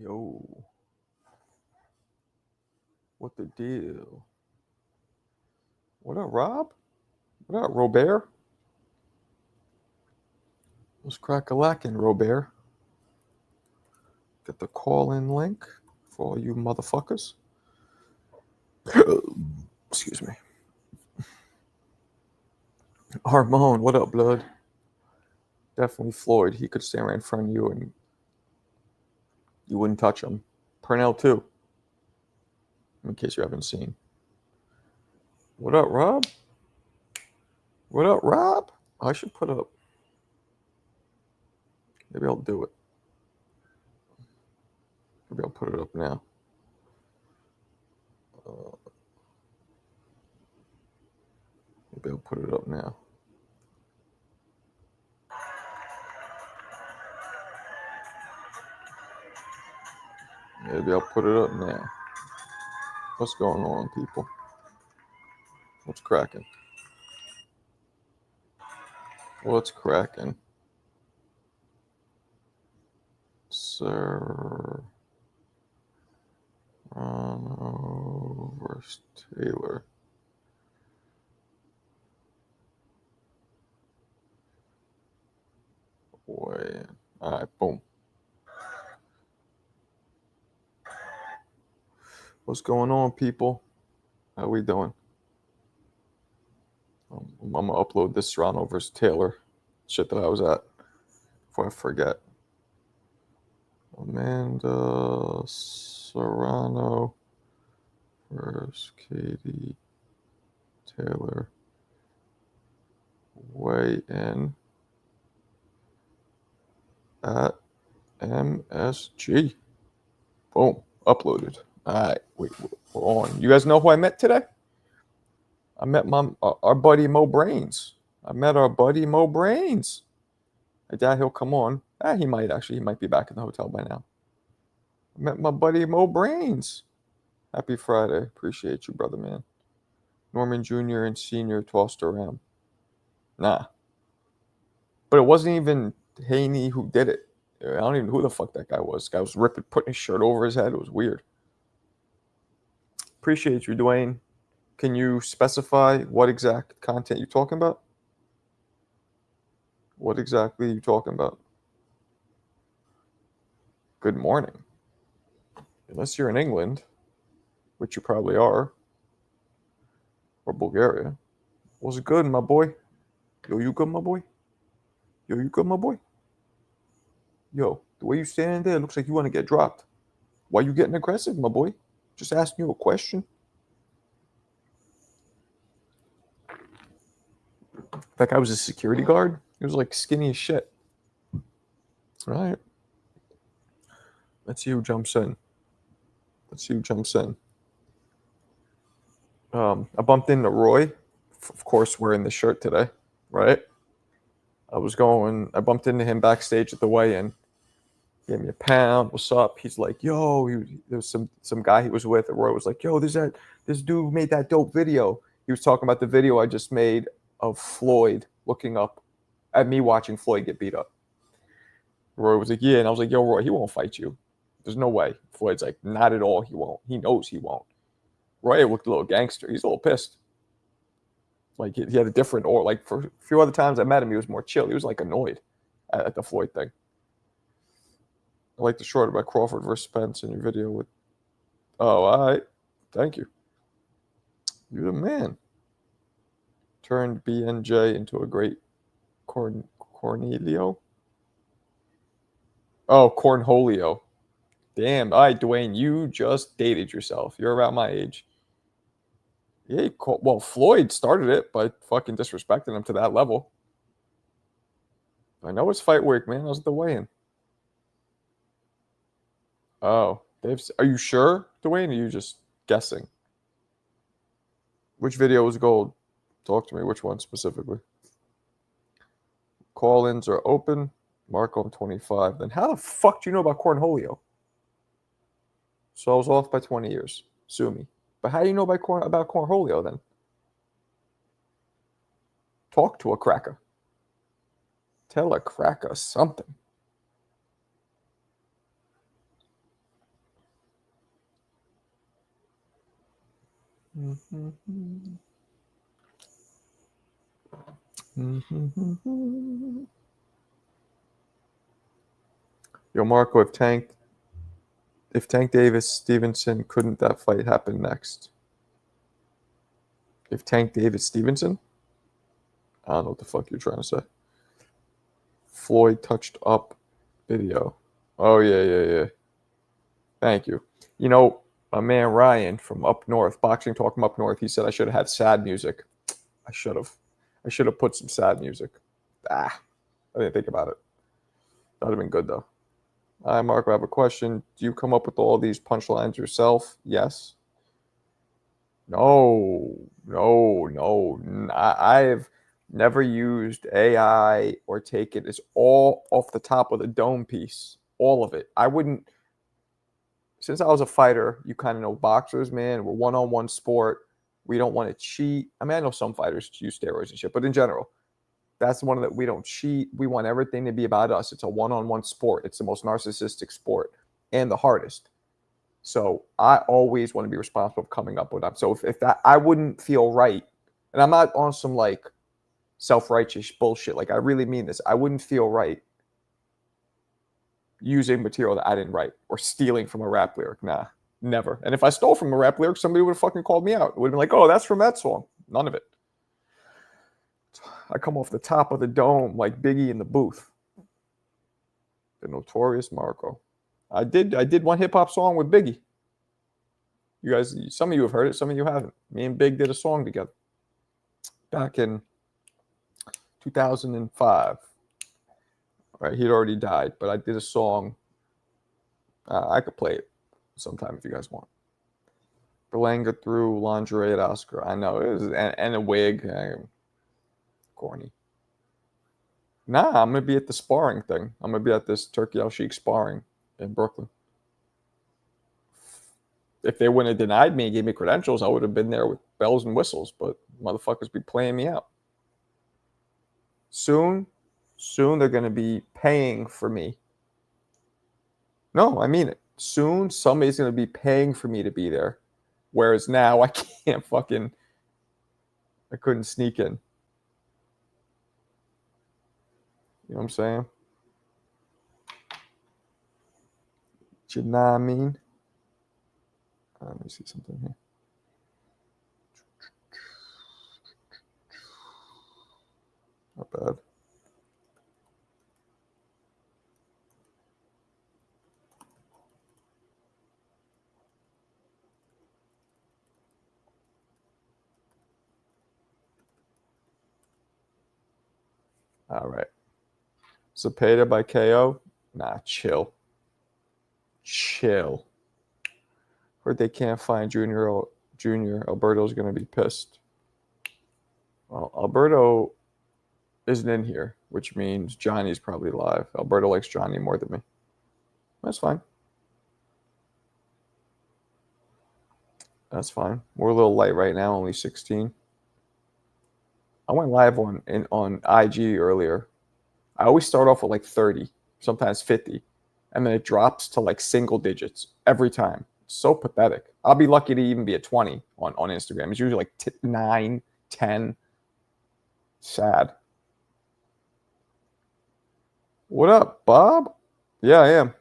Yo, what the deal? What up, Rob? What up, Robert? Let's crack a lackin', Robert. Get the call-in link for all you motherfuckers. Excuse me. Harmone, what up, blood? Definitely Floyd. He could stand right in front of you and you wouldn't touch him. Pernell, too. In case you haven't seen. What up, Rob? What up, Rob? I should put up. Maybe I'll do it. Maybe I'll put it up now. Maybe I'll put it up now. Maybe I'll put it up now. What's going on, people? What's cracking? What's cracking? Serrano versus Taylor. Way. All right, boom. What's going on, people? How we doing? I'm gonna upload this Serrano versus Taylor shit that I was at before I forget. Amanda Serrano versus Katie Taylor. Weigh in at MSG. Boom. Uploaded. All right. Wait, we're on. You guys know who I met today? I met our buddy Mo Brains. I met our buddy Mo Brains. I doubt he'll come on. He might actually. He might be back in the hotel by now. I met my buddy Mo Brains. Happy Friday. Appreciate you, brother, man. Norman Jr. and Sr. tossed around. Nah. But it wasn't even Haney who did it. I don't even know who the fuck that guy was. This guy was putting his shirt over his head. It was weird. Appreciate you, Dwayne. Can you specify what exact content you're talking about? What exactly are you talking about? Good morning. Unless you're in England, which you probably are, or Bulgaria. What's good, my boy? Yo, you good, my boy? Yo, you good, my boy? Yo, the way you standing there looks like you want to get dropped. Why you getting aggressive, my boy? Just asking you a question. That guy was a security guard. He was like skinny as shit. All right. Let's see who jumps in. I bumped into Roy, of course, wearing this shirt today, right? I bumped into him backstage at the weigh-in. Gave me a pound. What's up? He's like, yo, there was some guy he was with. And Roy was like, yo, this dude made that dope video. He was talking about the video I just made of Floyd looking up at me watching Floyd get beat up. Roy was like, yeah. And I was like, yo, Roy, he won't fight you. There's no way. Floyd's like, not at all, he won't. He knows he won't. Roy looked a little gangster. He's a little pissed. Like, he had a different, or like for a few other times I met him, he was more chill. He was like annoyed at the Floyd thing. I like the short about Crawford versus Spence in your video with. Oh, all right. Thank you. You're the man. Turned BNJ into a great Cornelio. Oh, Cornholio. Damn. All right, Dwayne, you just dated yourself. You're about my age. Yeah, well, Floyd started it by fucking disrespecting him to that level. I know it's fight week, man. I was at the weigh-in. Oh, are you sure, Dwayne? Or are you just guessing? Which video was gold? Talk to me. Which one specifically? Call-ins are open. Mark on 25. Then how the fuck do you know about Cornholio? So I was off by 20 years. Sue me. But how do you know about Cornholio then? Talk to a cracker. Tell a cracker something. Yo, Marco, if Tank Davis Stevenson couldn't that fight happen next? If Tank Davis Stevenson? I don't know what the fuck you're trying to say. Floyd touched up video. Oh yeah. Thank you. You know, my man Ryan from up north, Boxing Talk from up north, he said I should have had sad music. I should have. I should have put some sad music. I didn't think about it. That would have been good though. Hi, Mark. I have a question. Do you come up with all these punchlines yourself? Yes. No. I've never used AI or taken. It's all off the top of the dome piece. All of it. I wouldn't. Since I was a fighter, you kind of know boxers, man. We're one-on-one sport. We don't want to cheat. I mean, I know some fighters use steroids and shit, but in general, that's one that we don't cheat. We want everything to be about us. It's a one-on-one sport. It's the most narcissistic sport and the hardest. So I always want to be responsible for coming up with them. So if that, I wouldn't feel right, and I'm not on some like self-righteous bullshit. Like I really mean this. I wouldn't feel right using material that I didn't write or stealing from a rap lyric. Nah, never. And if I stole from a rap lyric, somebody would have fucking called me out. It would have been like, oh, that's from that song. None of it. I come off the top of the dome like Biggie in the booth. The notorious Marco. I did one hip hop song with Biggie. You guys, some of you have heard it, some of you haven't. Me and Big did a song together back in 2005. Right, he'd already died, but I did a song. I could play it sometime if you guys want. Berlanga threw lingerie at Oscar. I know it was, and a wig. Corny. Nah, I'm gonna be at the sparring thing. I'm gonna be at this Turkey Al Sheikh sparring in Brooklyn. If they wouldn't have denied me and gave me credentials, I would have been there with bells and whistles. But motherfuckers be playing me out. Soon they're gonna be paying for me. No, I mean it. Soon somebody's gonna be paying for me to be there. Whereas now I can't fucking. I couldn't sneak in. You know what I'm saying? You know what I mean? Let me see something here. Not bad. All right. Zepeda by KO? Nah, chill. Heard they can't find Junior. Alberto's going to be pissed. Well, Alberto isn't in here, which means Johnny's probably live. Alberto likes Johnny more than me. That's fine. That's fine. We're a little light right now, only 16. I went live on IG earlier. I always start off with like 30, sometimes 50, and then it drops to like single digits every time. It's so pathetic. I'll be lucky to even be at 20 on Instagram. It's usually like 9, 10. Sad. What up, Bob? Yeah, I am.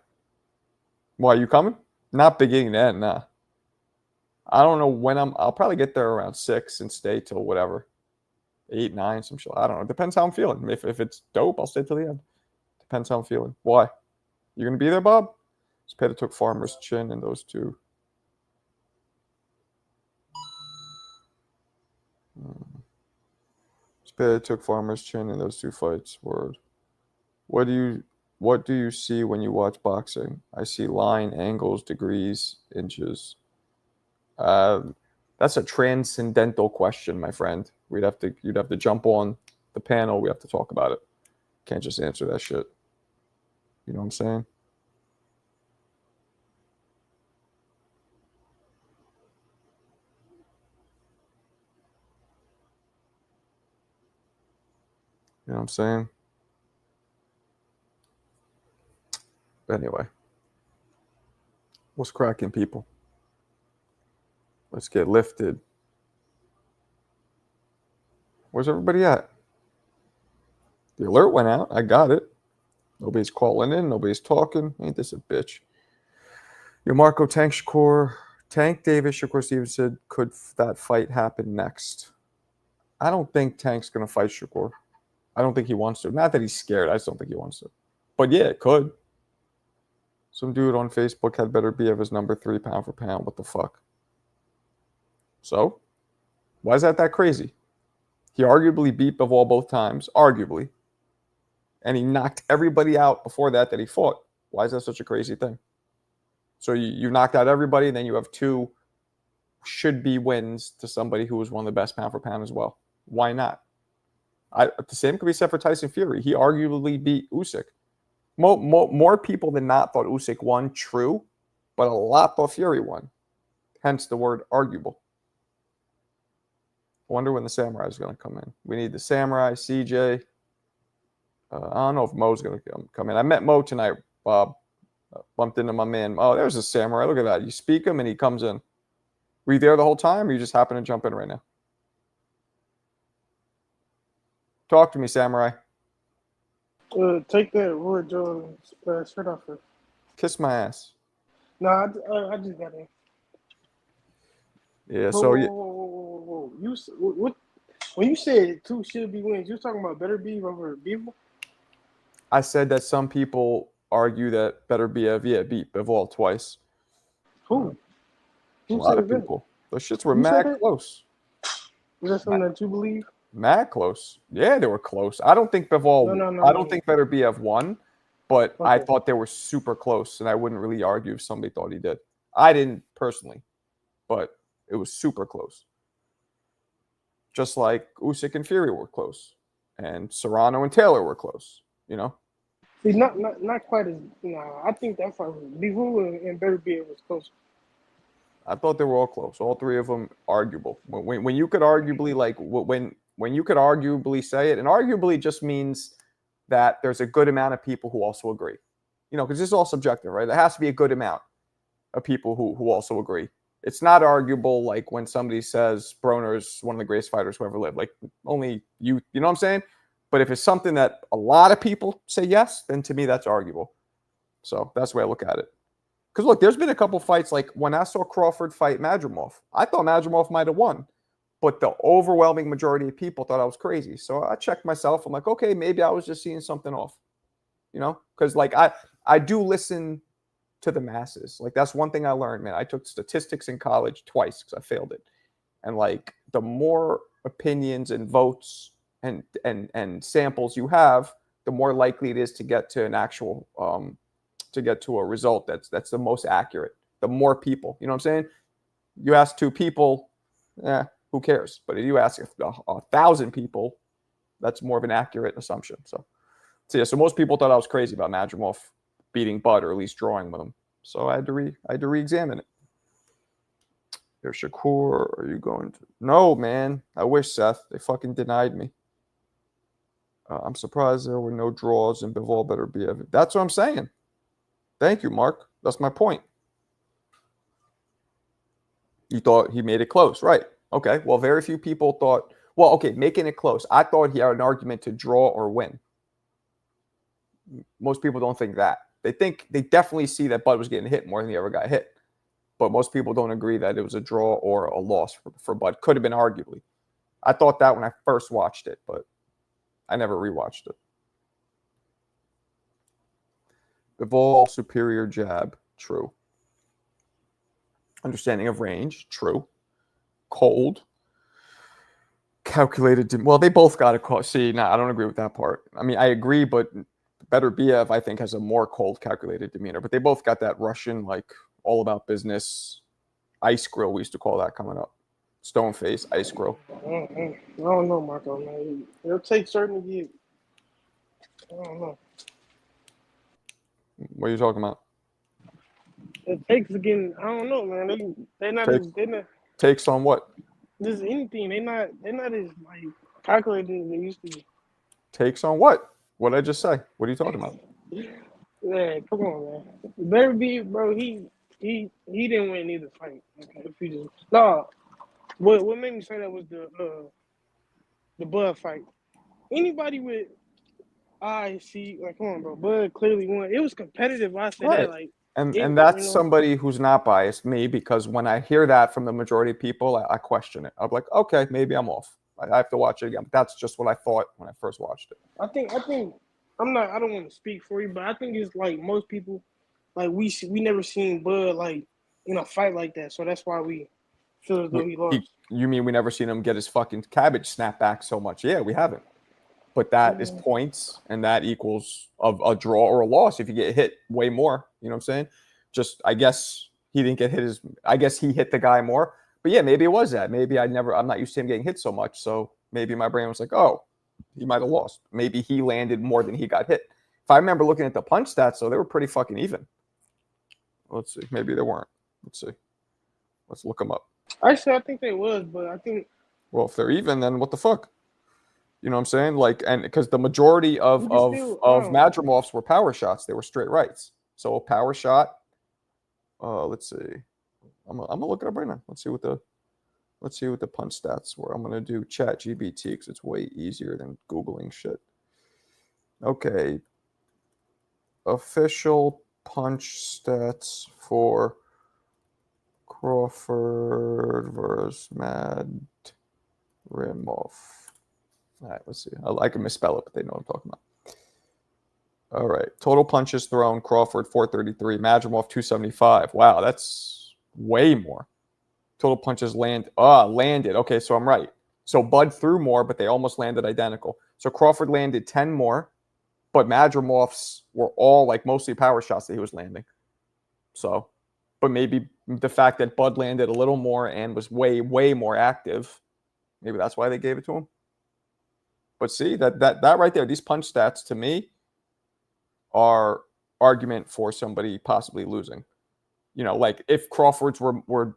Why, you coming? Not beginning to end, nah. I don't know when I'll probably get there around 6 and stay till whatever. 8, 9, some shit. I don't know. Depends how I'm feeling. If it's dope, I'll stay till the end. Depends how I'm feeling. Why? You gonna be there, Bob? Zepeda took Farmer's chin in those two. Zepeda took Farmer's chin in those two fights. Word. What do you see when you watch boxing? I see line, angles, degrees, inches. That's a transcendental question, my friend. You'd have to jump on the panel. We have to talk about it. Can't just answer that shit. You know what I'm saying? You know what I'm saying? Anyway, what's cracking, people? Let's get lifted. Where's everybody at? The alert went out. I got it. Nobody's calling in. Nobody's talking. Ain't this a bitch? Your Marco Tank Shakur, Tank Davis, Shakur Stevens said, could that fight happen next? I don't think Tank's going to fight Shakur. I don't think he wants to. Not that he's scared. I just don't think he wants to. But yeah, it could. Some dude on Facebook had better be of his number 3 pound for pound. What the fuck? So, why is that crazy? He arguably beat Bivol both times, arguably. And he knocked everybody out before that he fought. Why is that such a crazy thing? So you knocked out everybody, and then you have 2 should-be wins to somebody who was one of the best pound for pound as well. Why not? The same could be said for Tyson Fury. He arguably beat Usyk. More people than not thought Usyk won, true, but a lot thought Fury won. Hence the word arguable. I wonder when the Samurai is going to come in. We need the Samurai, CJ. I don't know if Mo's going to come in. I met Mo tonight, Bob. Bumped into my man. Oh, there's a Samurai. Look at that. You speak him and he comes in. Were you there the whole time or you just happen to jump in right now? Talk to me, Samurai. Take that Roy Jones shirt off her. Kiss my ass. No, I just got in. Yeah, whoa. What? When you said 2 should be wins, you was talking about better be over Bivol? I said that some people argue that better beat Bivol twice. Who? A lot of people. Those shits were mad close. Is that something that you believe? Mad close. Yeah, they were close. I don't think Bivol. I don't think Better BF won, but okay. I thought they were super close, and I wouldn't really argue if somebody thought he did. I didn't personally, but it was super close. Just like Usyk and Fury were close, and Serrano and Taylor were close. You know. See, not quite as. I think that fight was Bivol and Better BF was close. I thought they were all close. All 3 of them arguable. When you could arguably when you could arguably say it, and arguably just means that there's a good amount of people who also agree. You know, because this is all subjective, right? There has to be a good amount of people who also agree. It's not arguable like when somebody says Broner's one of the greatest fighters who ever lived. Like only you know what I'm saying? But if it's something that a lot of people say yes, then to me that's arguable. So that's the way I look at it. Because look, there's been a couple fights like when I saw Crawford fight Madrimov. I thought Madrimov might have won, but the overwhelming majority of people thought I was crazy. So I checked myself. I'm like, okay, maybe I was just seeing something off, you know? Because like I do listen to the masses. Like that's one thing I learned, man. I took statistics in college twice because I failed it, and like the more opinions and votes and samples you have, the more likely it is to get to an actual to get to a result that's the most accurate. The more people, you know what I'm saying? You ask 2 people, who cares? But if you ask 1,000 people, that's more of an accurate assumption. So so most people thought I was crazy about Madrimov beating Bud or at least drawing with him. So I had to re-examine it. There's Shakur. Are you going to? No, man. I wish, Seth. They fucking denied me. I'm surprised there were no draws and Bivol better be. That's what I'm saying. Thank you, Mark. That's my point. You thought he made it close, right? Okay. Well, very few people thought. Well, okay, making it close. I thought he had an argument to draw or win. Most people don't think that. They definitely see that Bud was getting hit more than he ever got hit. But most people don't agree that it was a draw or a loss for Bud. Could have been arguably. I thought that when I first watched it, but I never rewatched it. Bivol superior jab, true. Understanding of range, true. Cold. Calculated. Well, they both got a call. See, I don't agree with that part. I mean, I agree, but Better BF, I think, has a more cold, calculated demeanor. But they both got that Russian, like, all about business ice grill, we used to call that coming up. Stone face, ice grill. I don't know, Marco, man. It'll take certain to get. I don't know. What are you talking about? It takes again. I don't know, man. They're not. Takes on what? Just anything. They're not as like calculated as they used to be. Takes on what? What did I just say? What are you talking about? Man, come on, man. Better be, bro. He didn't win either fight. Okay, if he just what made me say that was the Bud fight. Anybody with eyes see, like, come on, bro. Bud clearly won. It was competitive. I say Right. that, like, And you that's know. somebody who's not biased, me, because when I hear that from the majority of people, I question it. I'm like, okay, maybe I'm off. I have to watch it again. But that's just what I thought when I first watched it. I think I'm not. I don't want to speak for you, but I think it's like most people, like we never seen Bud like in a fight like that, so that's why we feel as though he lost. You mean we never seen him get his fucking cabbage snapped back so much? Yeah, we haven't. But that is points, and that equals a draw or a loss if you get hit way more. You know what I'm saying? Just, I guess he didn't get hit as. I guess he hit the guy more. But yeah, maybe it was that. Maybe I'm not used to him getting hit so much. So maybe my brain was like, oh, he might have lost. Maybe he landed more than he got hit. If I remember looking at the punch stats, so they were pretty fucking even. Let's see. Maybe they weren't. Let's see. Let's look them up. Actually, I think they was, but I think. Well, if they're even, then what the fuck? You know what I'm saying? Like, and because the majority of Madrimov's were power shots, they were straight rights. So a power shot. Let's see. I'm gonna look it up right now. Let's see what the punch stats were. I'm gonna do ChatGPT because it's way easier than Googling shit. Okay. Official punch stats for Crawford versus Madrimov. All right, let's see. I can misspell it, but they know what I'm talking about. All right. Total punches thrown, Crawford 433, Madrimov 275. Wow, that's way more. Total punches landed. Okay, so I'm right. So Bud threw more, but they almost landed identical. So Crawford landed 10 more, but Madrimov's were all like mostly power shots that he was landing. So, but maybe the fact that Bud landed a little more and was way, way more active, maybe that's why they gave it to him. But see, that right there, these punch stats to me are argument for somebody possibly losing. You know, like if Crawford's were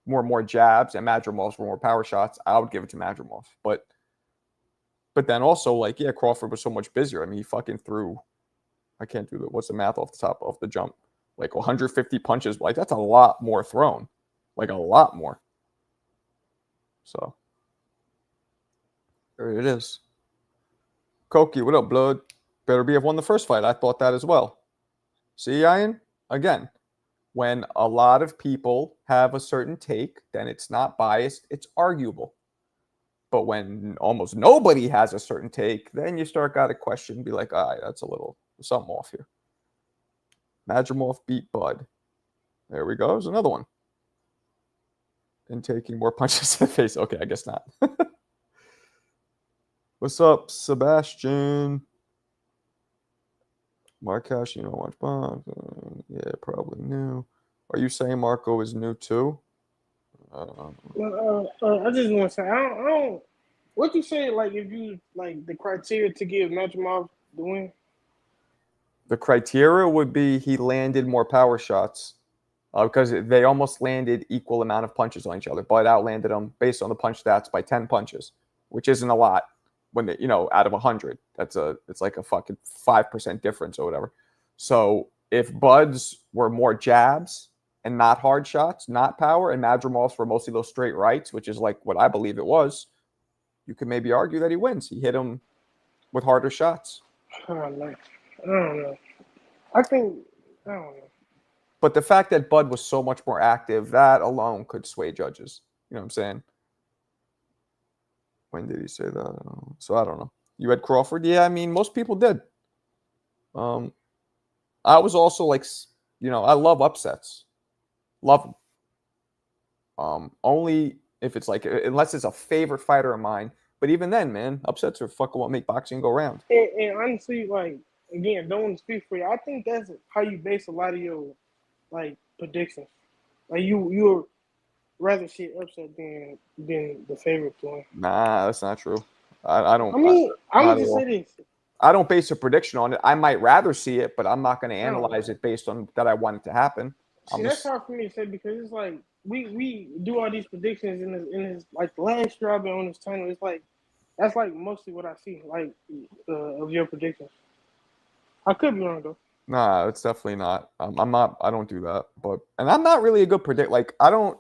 more jabs and Madrimov's were more power shots, I would give it to Madrimov. But then also, like, yeah, Crawford was so much busier. I mean, he fucking threw, I can't do what's the math off the top of the jump? Like 150 punches. Like, that's a lot more thrown. Like, a lot more. So, there it is. Koki, what up, blood? Better be have won the first fight. I thought that as well. See, Ian? Again, when a lot of people have a certain take, then it's not biased, it's arguable. But when almost nobody has a certain take, then you got to question, be like, all right, that's a little something off here. Madrimov beat Bud. There we go. There's another one. And taking more punches to the face. Okay, I guess not. What's up, Sebastian? Marcash, you don't watch Bob? Yeah, probably new. Are you saying Marco is new too? I just want to say, I don't. What you say? Like, if you like the criteria to give Madrimov the win? The criteria would be he landed more power shots because they almost landed equal amount of punches on each other. Bud outlanded them based on the punch stats by 10 punches, which isn't a lot. When they, out of 100, it's like a fucking 5% difference or whatever. So if Bud's were more jabs and not hard shots, not power, and Madrimov's were mostly those straight rights, which is like what I believe it was, you could maybe argue that he wins. He hit him with harder shots. I don't know. I don't know. But the fact that Bud was so much more active, that alone could sway judges. You know what I'm saying? When did he say that? So I don't know. You had Crawford? Yeah, I mean, most people did. I was also like, I love upsets. Love them. Only if it's like, unless it's a favorite fighter of mine. But even then, man, upsets are fucking what make boxing go round. And honestly, like, again, don't want to speak for you. I think that's how you base a lot of your, like, predictions. Like, you're rather see upset than the favorite play. Nah, that's not true. I don't. I mean, I would just say this. I don't base a prediction on it. I might rather see it, but I'm not going to analyze it based on that I want it to happen. See, that's hard for me to say because it's like we do all these predictions in his like the last year I've been on this channel. It's like that's like mostly what I see like of your predictions. I could be wrong though. Nah, it's definitely not. I'm not. I don't do that. And I'm not really a good predict. Like I don't.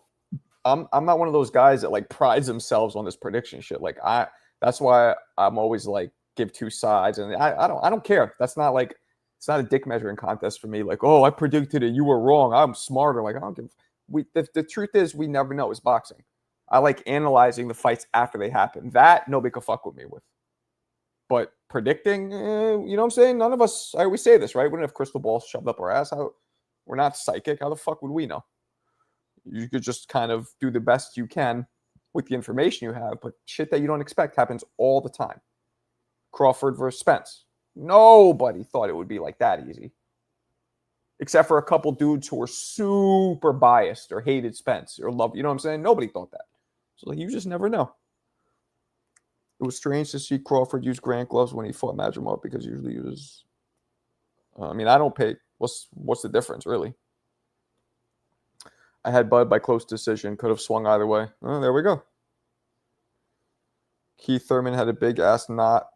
I'm not one of those guys that like prides themselves on this prediction shit. Like That's why I'm always like give two sides, and I don't care. That's not like it's not a dick measuring contest for me. Like, oh, I predicted it, you were wrong. I'm smarter. Like, I don't give. The truth is, we never know. It's boxing. I like analyzing the fights after they happen. That nobody could fuck with me with. But predicting, you know what I'm saying? None of us. I always say this, right? We don't have crystal balls shoved up our ass. We're not psychic. How the fuck would we know? You could just kind of do the best you can with the information you have, but shit that you don't expect happens all the time. Crawford versus Spence. Nobody thought it would be like that easy. Except for a couple dudes who were super biased or hated Spence or loved, you know what I'm saying? Nobody thought that. So you just never know. It was strange to see Crawford use Grant gloves when he fought Madrimov because usually he was. I mean, I don't pay. What's the difference, really? I had Bud by close decision. Could have swung either way. Oh, there we go. Keith Thurman had a big ass knot.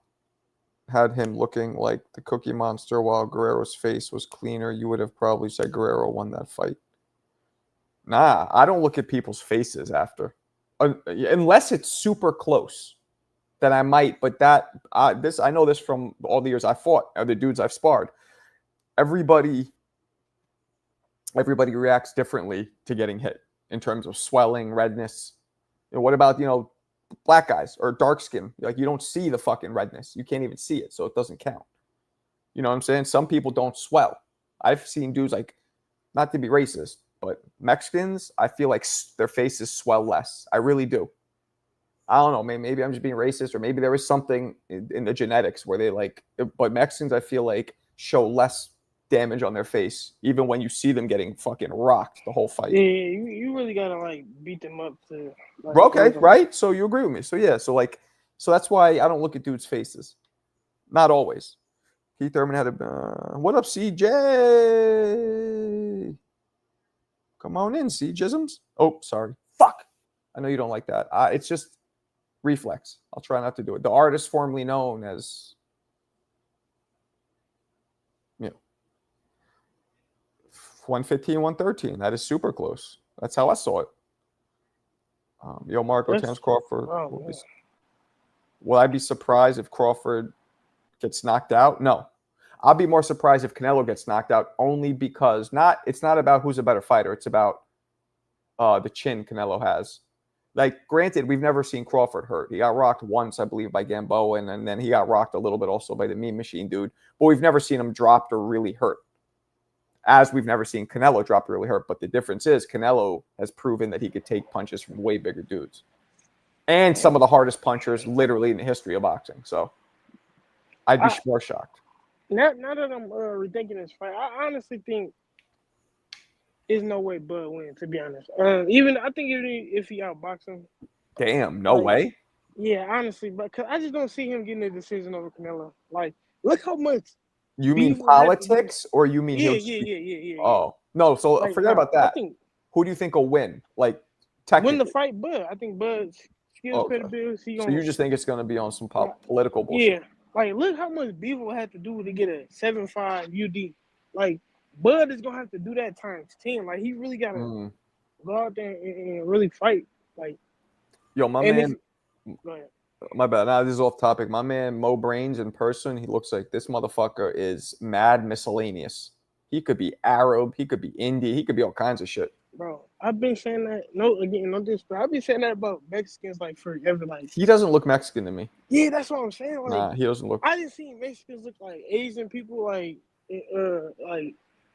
Had him looking like the Cookie Monster while Guerrero's face was cleaner. You would have probably said Guerrero won that fight. Nah, I don't look at people's faces after. Unless it's super close. Then I might, but I know this from all the years I fought, or the dudes I've sparred. Everybody reacts differently to getting hit in terms of swelling, redness. What about, black guys or dark skin? Like, you don't see the fucking redness. You can't even see it, so it doesn't count. You know what I'm saying? Some people don't swell. I've seen dudes, like, not to be racist, but Mexicans, I feel like their faces swell less. I really do. I don't know. Maybe I'm just being racist, or maybe there is something in the genetics where they but Mexicans, I feel like, show less damage on their face, even when you see them getting fucking rocked the whole fight. Yeah, you really gotta beat them up to. Okay, right? So you agree with me? So yeah, so that's why I don't look at dudes' faces. Not always. Keith Thurman had what up, CJ? Come on in, CJisms. Oh, sorry. Fuck. I know you don't like that. It's just reflex. I'll try not to do it. The artist formerly known as 115, 113. That is super close. That's how I saw it. Marco Terence Crawford. Will I be surprised if Crawford gets knocked out? No. I'll be more surprised if Canelo gets knocked out, only because it's not about who's a better fighter. It's about the chin Canelo has. Like, granted, we've never seen Crawford hurt. He got rocked once, I believe, by Gamboa, and then he got rocked a little bit also by the Mean Machine dude. But we've never seen him dropped or really hurt, as we've never seen Canelo dropped or really hurt. But the difference is Canelo has proven that he could take punches from way bigger dudes. And some of the hardest punchers literally in the history of boxing. So I'd be more shocked. Now that I'm rethinking this fight, I honestly think there's no way Bud wins, to be honest. I think if he outboxes him. Damn, no way? Yeah, honestly, but cause I just don't see him getting a decision over Canelo. Like, look how much. You mean politics, or you mean yeah. Oh, no, so forget about that. Who do you think will win? Like, technically. Win the fight, Bud. I think Bud's skills, credibility. So you just think it's going to be on some political bullshit? Yeah. Like, look how much Beaver had to do to get a 7.5 UD. Like, Bud is going to have to do that times 10. Like, he really got to go out there and really fight. Like, yo, my man. Go ahead. My bad. Now, this is off topic. My man, Mo Brains, in person, he looks like this motherfucker is mad miscellaneous. He could be Arab. He could be Indian. He could be all kinds of shit. Bro, I've been saying that. I've been saying that about Mexicans forever. Like, he doesn't look Mexican to me. Yeah, that's what I'm saying. Like, nah, he doesn't look. I didn't see Mexicans look like Asian people, like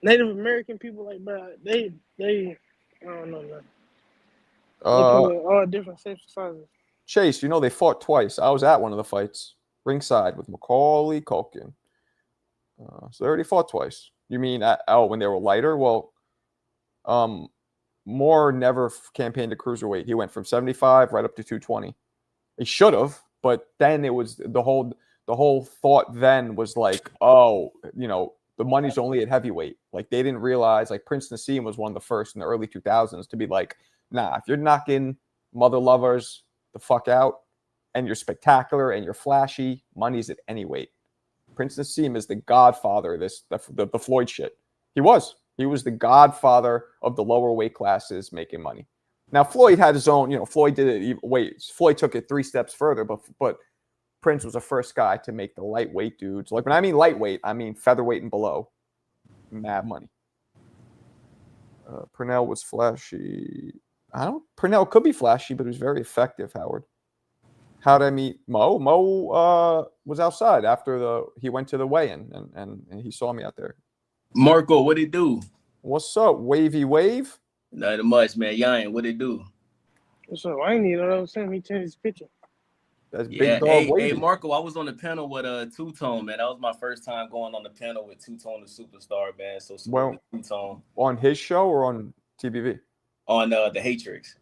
Native American people. Like, bro, they I don't know, man. All different shapes and sizes. Chase, they fought twice. I was at one of the fights, ringside with Macaulay Culkin. So they already fought twice. You mean when they were lighter? Well, Moore never campaigned to cruiserweight. He went from 75 right up to 220. He should have, but then it was the whole thought then was like, the money's only at heavyweight. Like, they didn't realize, like, Prince Nassim was one of the first in the early 2000s to be like, nah, if you're knocking mother lovers the fuck out and you're spectacular and you're flashy, money's at any weight. Prince Nassim is the godfather of the Floyd shit. He was the godfather of the lower weight classes making money. Now, Floyd had his own, Floyd did it. Floyd took it 3 steps further, but Prince was the first guy to make the lightweight dudes. Like when I mean lightweight, I mean featherweight and below. Mad money. Pernell was flashy. Pernell could be flashy, but he was very effective, Howard. How'd I meet Mo? Mo was outside after he went to the weigh-in and he saw me out there. Marco, what it do? What's up, Wavy Wave? Nothing much, man. Yan, what it do? What's up? I ain't need to send me to his picture. That's Yeah, big dog Wavy. Hey, Marco, I was on the panel with Two-Tone, man. That was my first time going on the panel with Two-Tone, the superstar, man. So Two-Tone. On his show or on TBV? On the Hatrix.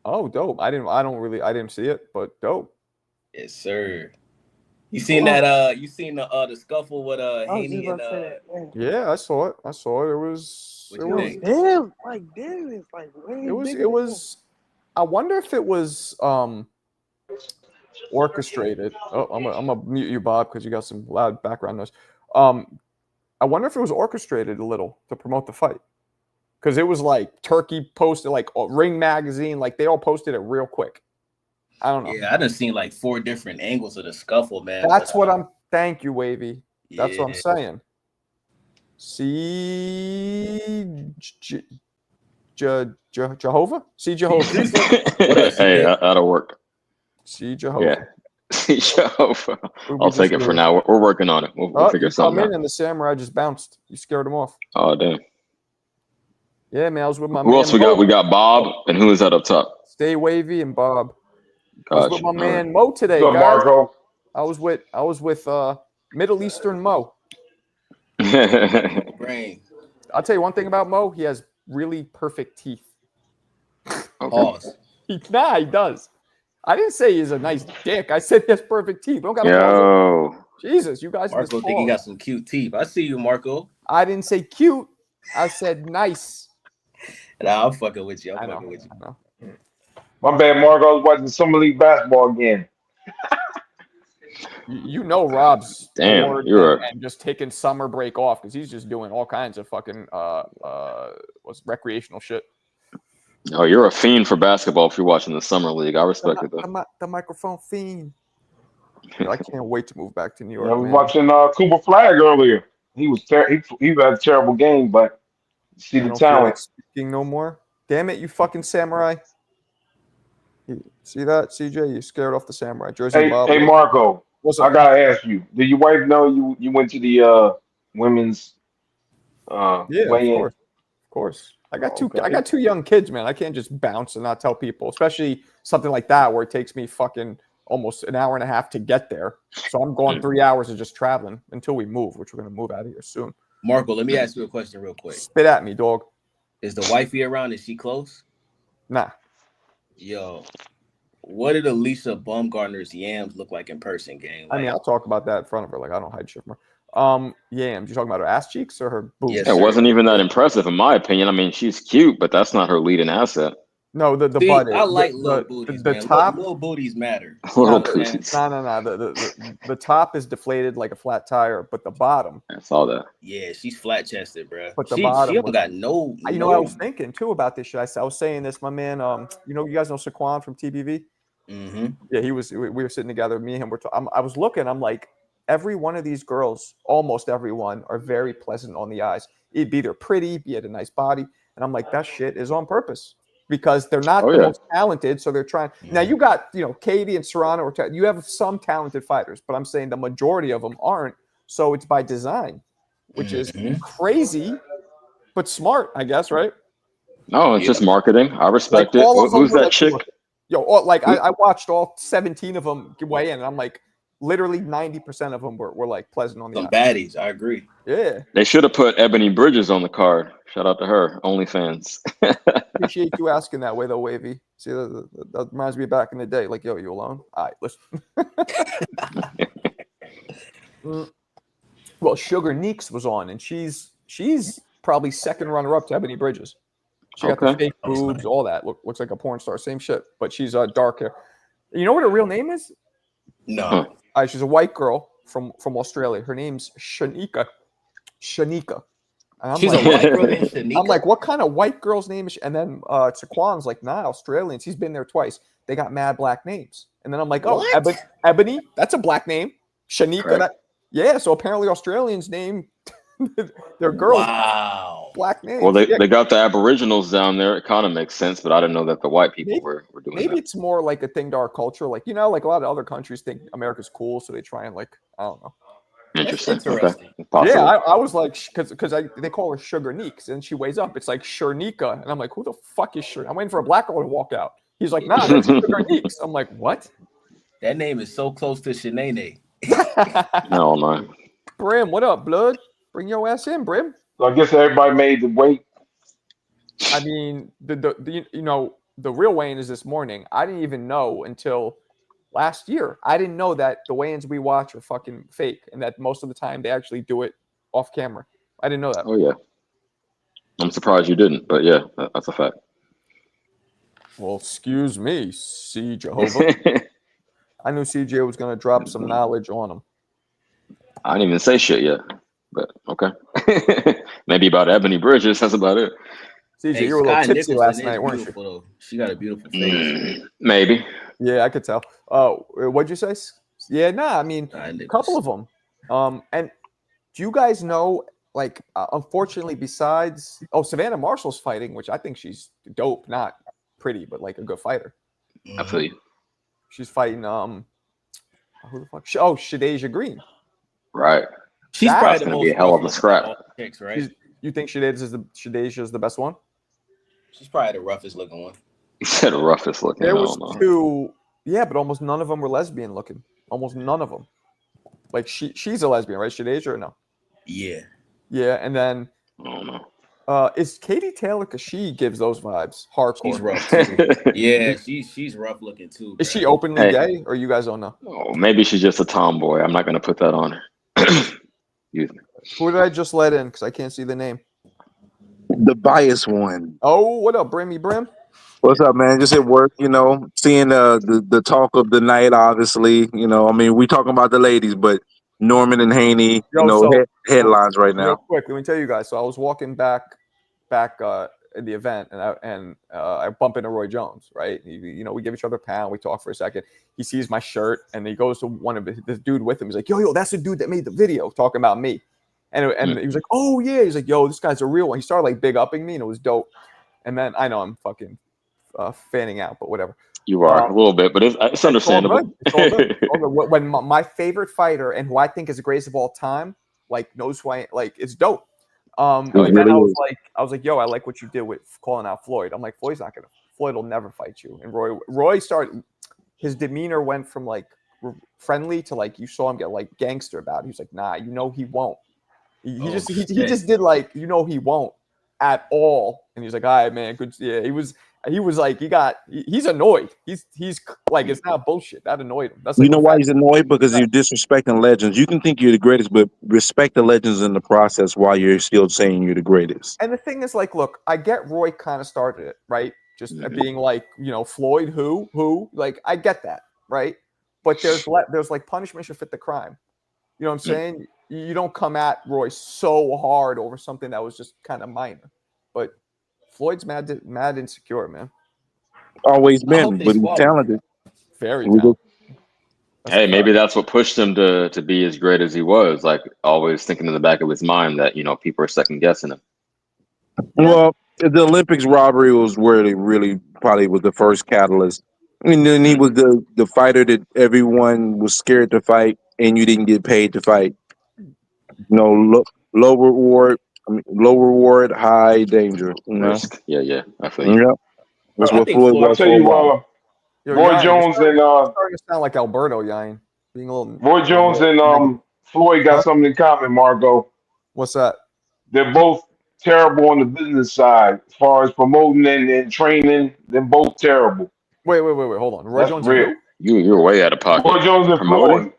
Oh, dope. I didn't see it, but dope. Yes, sir. You seen that? You seen the scuffle with Haney and Yeah, I saw it. It was damn, it's like it was I wonder if it was orchestrated. Oh, I'm gonna mute you, Bob, because you got some loud background noise. I wonder if it was orchestrated a little to promote the fight. Because it was like Turkey posted, like Ring Magazine, like they all posted it real quick. I don't know. Yeah, I done seen like 4 different angles of the scuffle, man. That's what I'm. Thank you, Wavy. That's what I'm saying. See Jehovah? See Jehovah. Hey, that'll work. See Jehovah. Yeah. See Jehovah. I'll take it for now. We're working on it. We'll figure something out. And the samurai just bounced. You scared him off. Oh, damn. Yeah, man. I was with my Who else we got? We got Bob, and who is that up top? Stay Wavy and Bob. Gotcha. I was with my man Mo today, What's up, guys. Marco? I was with Middle Eastern Mo. Brain. I'll tell you one thing about Mo. He has really perfect teeth. Pause. He does. I didn't say he's a nice dick. I said he has perfect teeth. Don't got Yo. Jesus, you guys. Marco think he got some cute teeth. I see you, Marco. I didn't say cute. I said nice. Nah, I'm fucking with you. I I'm know. fucking with you. I know. My bad, Marco. I was watching Summer League basketball again. You know Rob's Damn, bored and just taking summer break off because he's just doing all kinds of fucking recreational shit. Oh, you're a fiend for basketball if you're watching the summer league. I respect it though. The microphone fiend. I can't wait to move back to New York. I was watching Cooper Flag earlier. He had a terrible game, but see the talent. Speaking no more. Damn it, you fucking samurai. See that, CJ? You scared off the samurai. Jersey Bob. Hey, Marco. What's up? I gotta ask you. Did your wife know you went to the women's weigh-in? Of course. I got two young kids, man. I can't just bounce and not tell people, especially something like that where it takes me fucking almost an hour and a half to get there. So I'm going 3 hours of just traveling until we move, which we're gonna move out of here soon. Marco, let me ask you a question real quick. Spit at me, dog. Is the wifey around? Is she close? Nah. Yo, what did Alicia Baumgartner's yams look like in person, gang? I mean, I'll talk about that in front of her. Like, I don't hide shit from her. Yams, you talking about her ass cheeks or her boobs? Yes, it wasn't even that impressive in my opinion. I mean, she's cute, but that's not her leading asset. No, the butt. I like little booties. The man. top, little booties matter. Little booties. No. The top is deflated like a flat tire, but the bottom. I saw that. Yeah, she's flat chested, bro. But the bottom, she don't got no. You know, I was thinking too about this shit. I was saying this, my man. You guys know Saquon from TBV. Mm-hmm. Yeah, he was. We were sitting together. Me and him were. I was looking. I'm like, every one of these girls, almost everyone, are very pleasant on the eyes. It'd be either pretty, be had a nice body, and I'm like, that shit is on purpose. Because they're not the most talented, so they're trying. Now you got, Katie and Serrano. You have some talented fighters, but I'm saying the majority of them aren't. So it's by design, which is crazy, but smart, I guess, right? No, it's just marketing. I respect it. Who's that chick? I watched all 17 of them weigh in, and I'm like, literally 90% of them were like pleasant on the eyes. Baddies, I agree. Yeah. They should have put Ebony Bridges on the card. Shout out to her, OnlyFans. Appreciate you asking that way, though, Wavy. See, that reminds me of back in the day. Like, yo, you alone? All right, listen. Well, Sugar Neeks was on, and she's probably second runner-up to Ebony Bridges. She got the fake boobs, all that. Looks like a porn star. Same shit, but she's dark hair. You know what her real name is? No. She's a white girl from Australia. Her name's Shanika. And I'm She's like, a white girl named Shanika. I'm like, what kind of white girl's name is she? And then Saquon's like, nah, Australians. He's been there twice. They got mad black names. And then I'm like, oh, What? Ebony, that's a black name. Shanika, Right. yeah. So apparently Australians name their girls Wow. black names. Well, Yeah, they got the Aboriginals down there. It kind of makes sense, but I didn't know that the white people were doing maybe that. it's more like a thing to our culture. Like, you know, like a lot of other countries think America's cool, so they try and like, I don't know. That's Interesting. interesting. Okay. Possible. Yeah, I was like, because they call her Sugar Neeks, and she weighs up. It's like Shernika, and I'm like, who the fuck is Sher? I'm waiting for a black girl to walk out. He's like, nah, that's Sugar Neeks. I'm like, what? That name is so close to Shanae. No, man. Brim, what up, blood? Bring your ass in, Brim. So I guess everybody made the weight. I mean, the you know, the real weigh-in is this morning. I didn't even know until last year. I didn't know that the weigh-ins we watch are fucking fake, and that most of the time they actually do it off camera. I didn't know that. Oh yeah. I'm surprised you didn't, but yeah, that's a fact. Well, excuse me, C Jehovah. I knew CJ was gonna drop some knowledge on him. I didn't even say shit yet, but okay. Maybe about Ebony Bridges. That's about it. CJ, Hey, you were a little Sky tipsy Nicholson last is night, weren't you? beautiful, though. She got a beautiful face. Maybe. Yeah, I could tell. What'd you say? Yeah, nah. I mean, a couple of them. And do you guys know? Like, unfortunately, besides Savannah Marshall's fighting, which I think she's dope, not pretty, but like a good fighter. I feel you. She's fighting who the fuck? Shadeja Green. Right. She's That's probably the gonna most be a hell of a rough scrap. of all the chicks, right? You think Shadeja is the best one? She's probably the roughest looking one. He said roughest looking. There I was don't know. two, yeah, but almost none of them were lesbian looking. Almost none of them. Like she's a lesbian, right? Shadeja or no? Yeah. Yeah, and then I don't know. is Katie Taylor, because she gives those vibes hardcore. She's rough too. Yeah, she's rough looking too. Is bro. she openly gay, or you guys don't know? Oh, maybe she's just a tomboy. I'm not gonna put that on her. Excuse me. Who did I just let in? Because I can't see the name. The biased one. Oh, what up, Brimmy Brim? What's up, man? Just at work, seeing the talk of the night, obviously. I mean, we talking about the ladies, but Norman and Haney, headlines right Real now. quick, let me tell you guys. So I was walking back in the event, and I bump into Roy Jones, right? We give each other a pound, we talk for a second. He sees my shirt, and he goes to one of this dude with him. He's like, yo, that's the dude that made the video talking about me. And he was like, oh yeah. He's like, yo, this guy's a real one. He started like big upping me, and it was dope. And then I know I'm fucking fanning out, but whatever. You are a little bit, but it's understandable. It's all good. When my favorite fighter, and who I think is the greatest of all time, like knows who it's dope. And then I was like, yo, I like what you did with calling out Floyd. I'm like, Floyd will never fight you. And Roy started, his demeanor went from like friendly to like, you saw him get like gangster about it. He was like, nah, he won't. He just did like, he won't at all. And he's like, all right, man, good. Yeah, he was like, he's annoyed. He's like, it's not bullshit. That annoyed him. That's like, Why he's annoyed? Because you're disrespecting legends. You can think you're the greatest, but respect the legends in the process while you're still saying you're the greatest. And the thing is, like, look, I get Roy kind of started it, right? Just being like, Floyd, who, like, I get that, right? But there's like punishment should fit the crime. You know what I'm saying? You don't come at Roy so hard over something that was just kind of minor. But Floyd's mad insecure, man. Always been, but he's talented. Very talented. Hey, maybe that's what pushed him to be as great as he was. Like always thinking in the back of his mind that people are second guessing him. Well, the Olympics robbery was where they really probably was the first catalyst. I mean, then he was the fighter that everyone was scared to fight, and you didn't get paid to fight. Low reward, high danger. Risk. Yeah. I feel you. Yeah. That's what Floyd was. I'll tell you what. Roy Jones and starting to sound like Alberto Yain, being a little. Roy Jones and Floyd got something in common, Margo. What's that? They're both terrible on the business side, as far as promoting and training. They're both terrible. Wait, hold on. Roy Jones real. You're way out of pocket. Roy Jones and Floyd.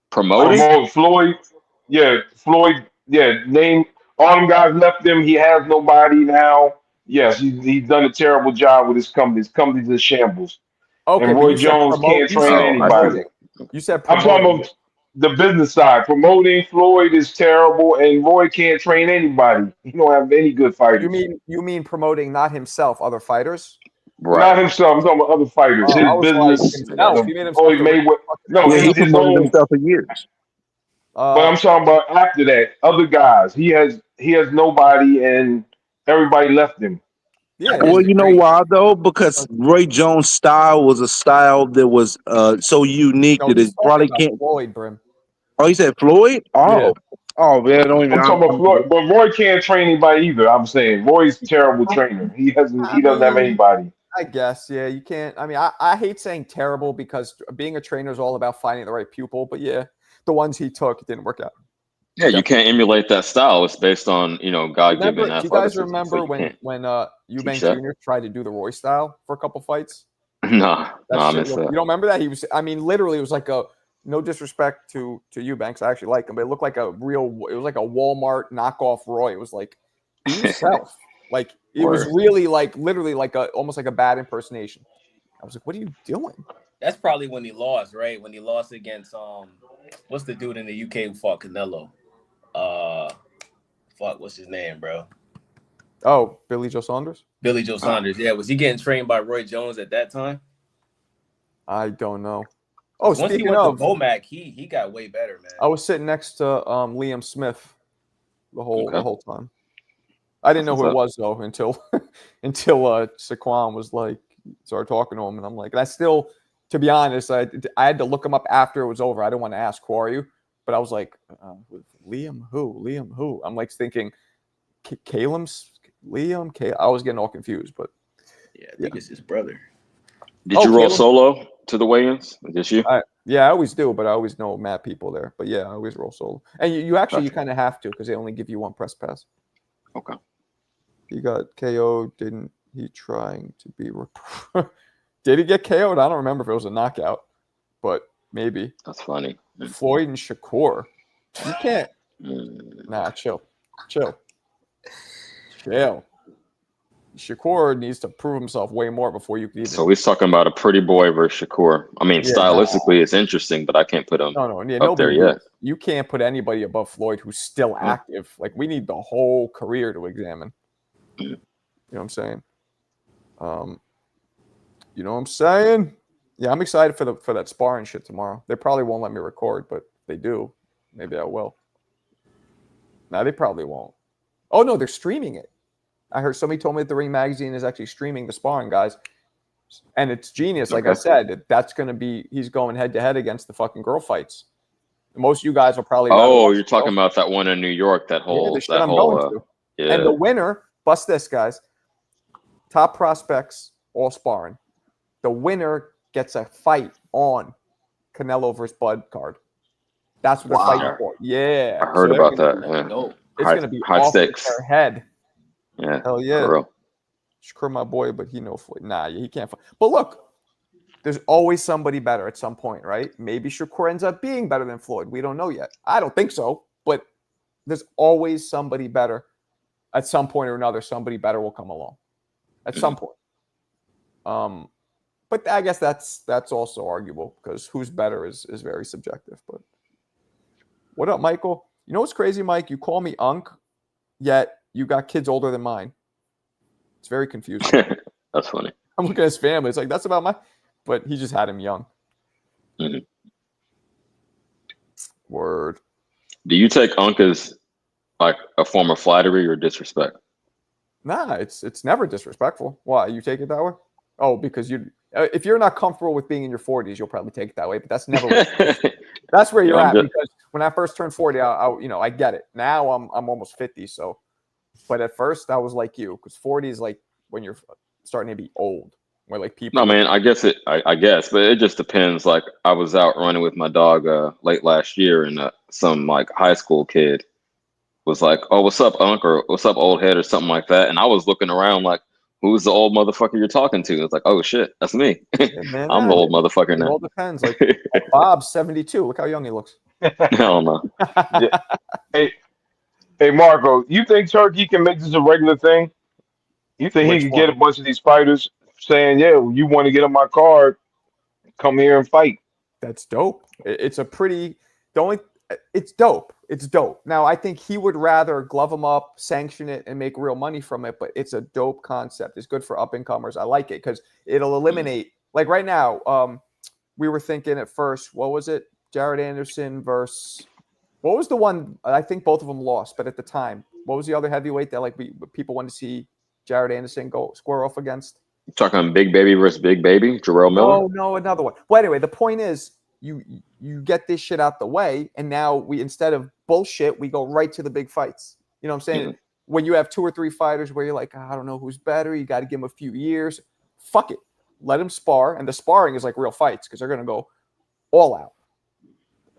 Promoting? Floyd. Yeah, Floyd. Yeah, name all them guys left him. He has nobody now. Yes, he's done a terrible job with his company. His company's in shambles. Okay, and Roy Jones can't train anybody. You said I'm talking about the business side. Promoting Floyd is terrible, and Roy can't train anybody. He don't have any good fighters. You mean promoting not himself, other fighters? Not Right. himself. I'm talking about other fighters. Oh, His I was like business. himself. He made himself Floyd the richest Mayweather. fucking No, man Yeah, alive. he his promoted own. himself for years. But I'm talking about after that, other guys. He has nobody, and everybody left him. Yeah, Well, Here's the you know crazy. why though? Because Roy Jones' style was a style that was so unique no, that he's it talking probably about can't. Floyd, Brim. Oh, he said Floyd. Yeah. Oh man, don't even. I'm talking about Floyd, but Roy can't train anybody either. I'm saying Roy's a terrible trainer. He I doesn't have mean, anybody. I guess, yeah, you can't. I mean, I hate saying terrible because being a trainer is all about finding the right pupil. But yeah, the ones he took, it didn't work out. Yeah, you can't emulate that style. It's based on God given Remember, do you guys athleticism. So remember you can't when teach Eubank that. Jr. tried to do the Roy style for a couple fights? No, That I shit missed looked, that. you don't remember that? He was, I mean, literally, it was like a, no disrespect to Eubanks, I actually like him, but it looked like it was like a Walmart knockoff Roy. It was like, be yourself. Like, it was Word. really like, literally like almost like a bad impersonation. I was like, what are you doing? That's probably when he lost, right? When he lost against what's the dude in the UK who fought Canelo? What's his name, bro? Oh, Billy Joe Saunders? Billy Joe Saunders. Yeah, was he getting trained by Roy Jones at that time? I don't know. Oh, Once he speaking went of, to Womack, he got way better, man. I was sitting next to Liam Smith the Okay. whole time. I didn't know who it was though until Saquon was like started talking to him, and I'm like, and I still, to be honest, I had to look him up after it was over. I didn't want to ask who are you, but I was like, Liam who? I'm like thinking, Caleb's Liam. I was getting all confused, but yeah, I think it's his brother. Did you roll Caleb? solo to the weigh-ins? Just you? Yeah, I always do, but I always know mad people there. But yeah, I always roll solo, and you actually you kind of have to because they only give you one press pass. Okay. He got KO'd, didn't he? Trying to be. Did he get KO'd? I don't remember if it was a knockout, but maybe. That's funny. Floyd and Shakur. You can't. Nah, chill. Shakur needs to prove himself way more before you can even. So he's talking about a pretty boy versus Shakur. I mean, stylistically, it's interesting, but I can't put him up there yet. You can't put anybody above Floyd who's still active. Like, we need the whole career to examine. You know what I'm saying? You know what I'm saying? Yeah, I'm excited for that sparring shit tomorrow. They probably won't let me record, but if they do, maybe I will. No, they probably won't. Oh no, they're streaming it. I heard somebody told me that the Ring Magazine is actually streaming the sparring, guys. And it's genius. Like I said, that's going to be, he's going head to head against the fucking girl fights. Most of you guys will probably. Oh, you're talking about that one in New York, that whole. The shit I'm going to. Yeah. And the winner, bust this, guys. Top prospects, all sparring. The winner gets a fight on Canelo versus Bud card. That's what they're fighting for. Yeah. I heard about that. No. It's going to be high off stakes. their head. Yeah. Hell yeah. For real. Shakur, my boy, but he no Floyd. Nah, he can't fight. But look, there's always somebody better at some point, right? Maybe Shakur ends up being better than Floyd. We don't know yet. I don't think so, but there's always somebody better. At some point or another, somebody better will come along. At some point. But I guess that's also arguable because who's better is very subjective. But what up, Michael? You know what's crazy, Mike? You call me Unc, yet you got kids older than mine. It's very confusing. That's funny. I'm looking at his family. It's like, that's about but he just had him young. Mm-hmm. Word. Do you take Unc as like a form of flattery or disrespect? Nah, it's never disrespectful. Why? You take it that way? Oh, because if you're not comfortable with being in your 40s, you'll probably take it that way. But that's never. That's where you're at. Because when I first turned 40, I get it. Now I'm almost 50. So, but at first I was like you, because 40 is like when you're starting to be old. Where like people. No, man, I guess I guess, but it just depends. Like I was out running with my dog late last year, and some like high school kid was like, "Oh, what's up, Unc?" or "What's up, old head?" or something like that. And I was looking around like, "Who's the old motherfucker you're talking to?" It's like, "Oh shit, that's me. Yeah, man, I'm the old motherfucker it now." It all depends. Like Bob's 72. Look how young he looks. Hell no. Yeah. Hey, Marco, you think Turkey can make this a regular thing? You think he could get a bunch of these fighters saying, "Yeah, you want to get on my card? Come here and fight." That's dope. It's a pretty. it's dope. It's dope. Now, I think he would rather glove him up, sanction it, and make real money from it, but it's a dope concept. It's good for up-and-comers. I like it because it'll eliminate – like right now, we were thinking at first, what was it? Jared Anderson versus – what was the one – I think both of them lost, but at the time, what was the other heavyweight that people wanted to see Jared Anderson go square off against? You're talking Big Baby versus Big Baby, Jarrell Miller? No, another one. Well, anyway, the point is you get this shit out the way, and now we, instead of bullshit, we go right to the big fights. You know what I'm saying? Mm-hmm. When you have 2 or 3 fighters where you're like, I don't know who's better, you got to give them a few years. Fuck it. Let them spar, and the sparring is like real fights because they're going to go all out.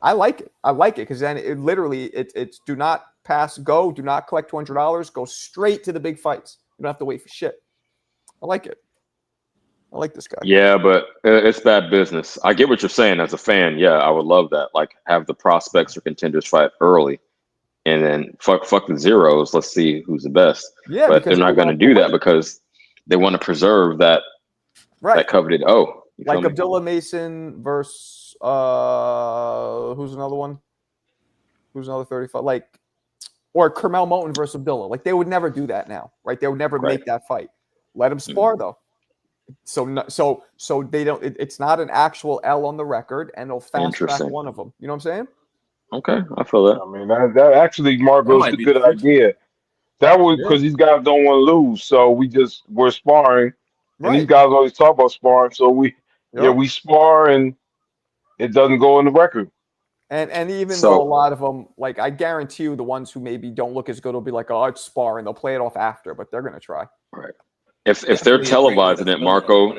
I like it. Because then it's do not pass go, do not collect $200, go straight to the big fights. You don't have to wait for shit. I like it. I like this guy. Yeah, but it's bad business. I get what you're saying as a fan. Yeah, I would love that. Like, have the prospects or contenders fight early, and then fuck the zeros. Let's see who's the best. Yeah, but they're not going to do that because they want to preserve that coveted O. Like Abdullah Mason versus who's another one? Who's another 35? Like, or Pernell Moten versus Abdullah. Like, they would never do that now, right? They would never make that fight. Let them spar though. So they don't. It's not an actual L on the record, and they'll fast track one of them. You know what I'm saying? Okay, I feel that. I mean, that actually, Marco, is a good idea. That was because these guys don't want to lose, so we're sparring, and these guys always talk about sparring. So we spar, and it doesn't go in the record. And even though a lot of them, like, I guarantee you, the ones who maybe don't look as good will be like, oh, it's sparring. They'll play it off after, but they're gonna try. Right. If they're televising it, Marco,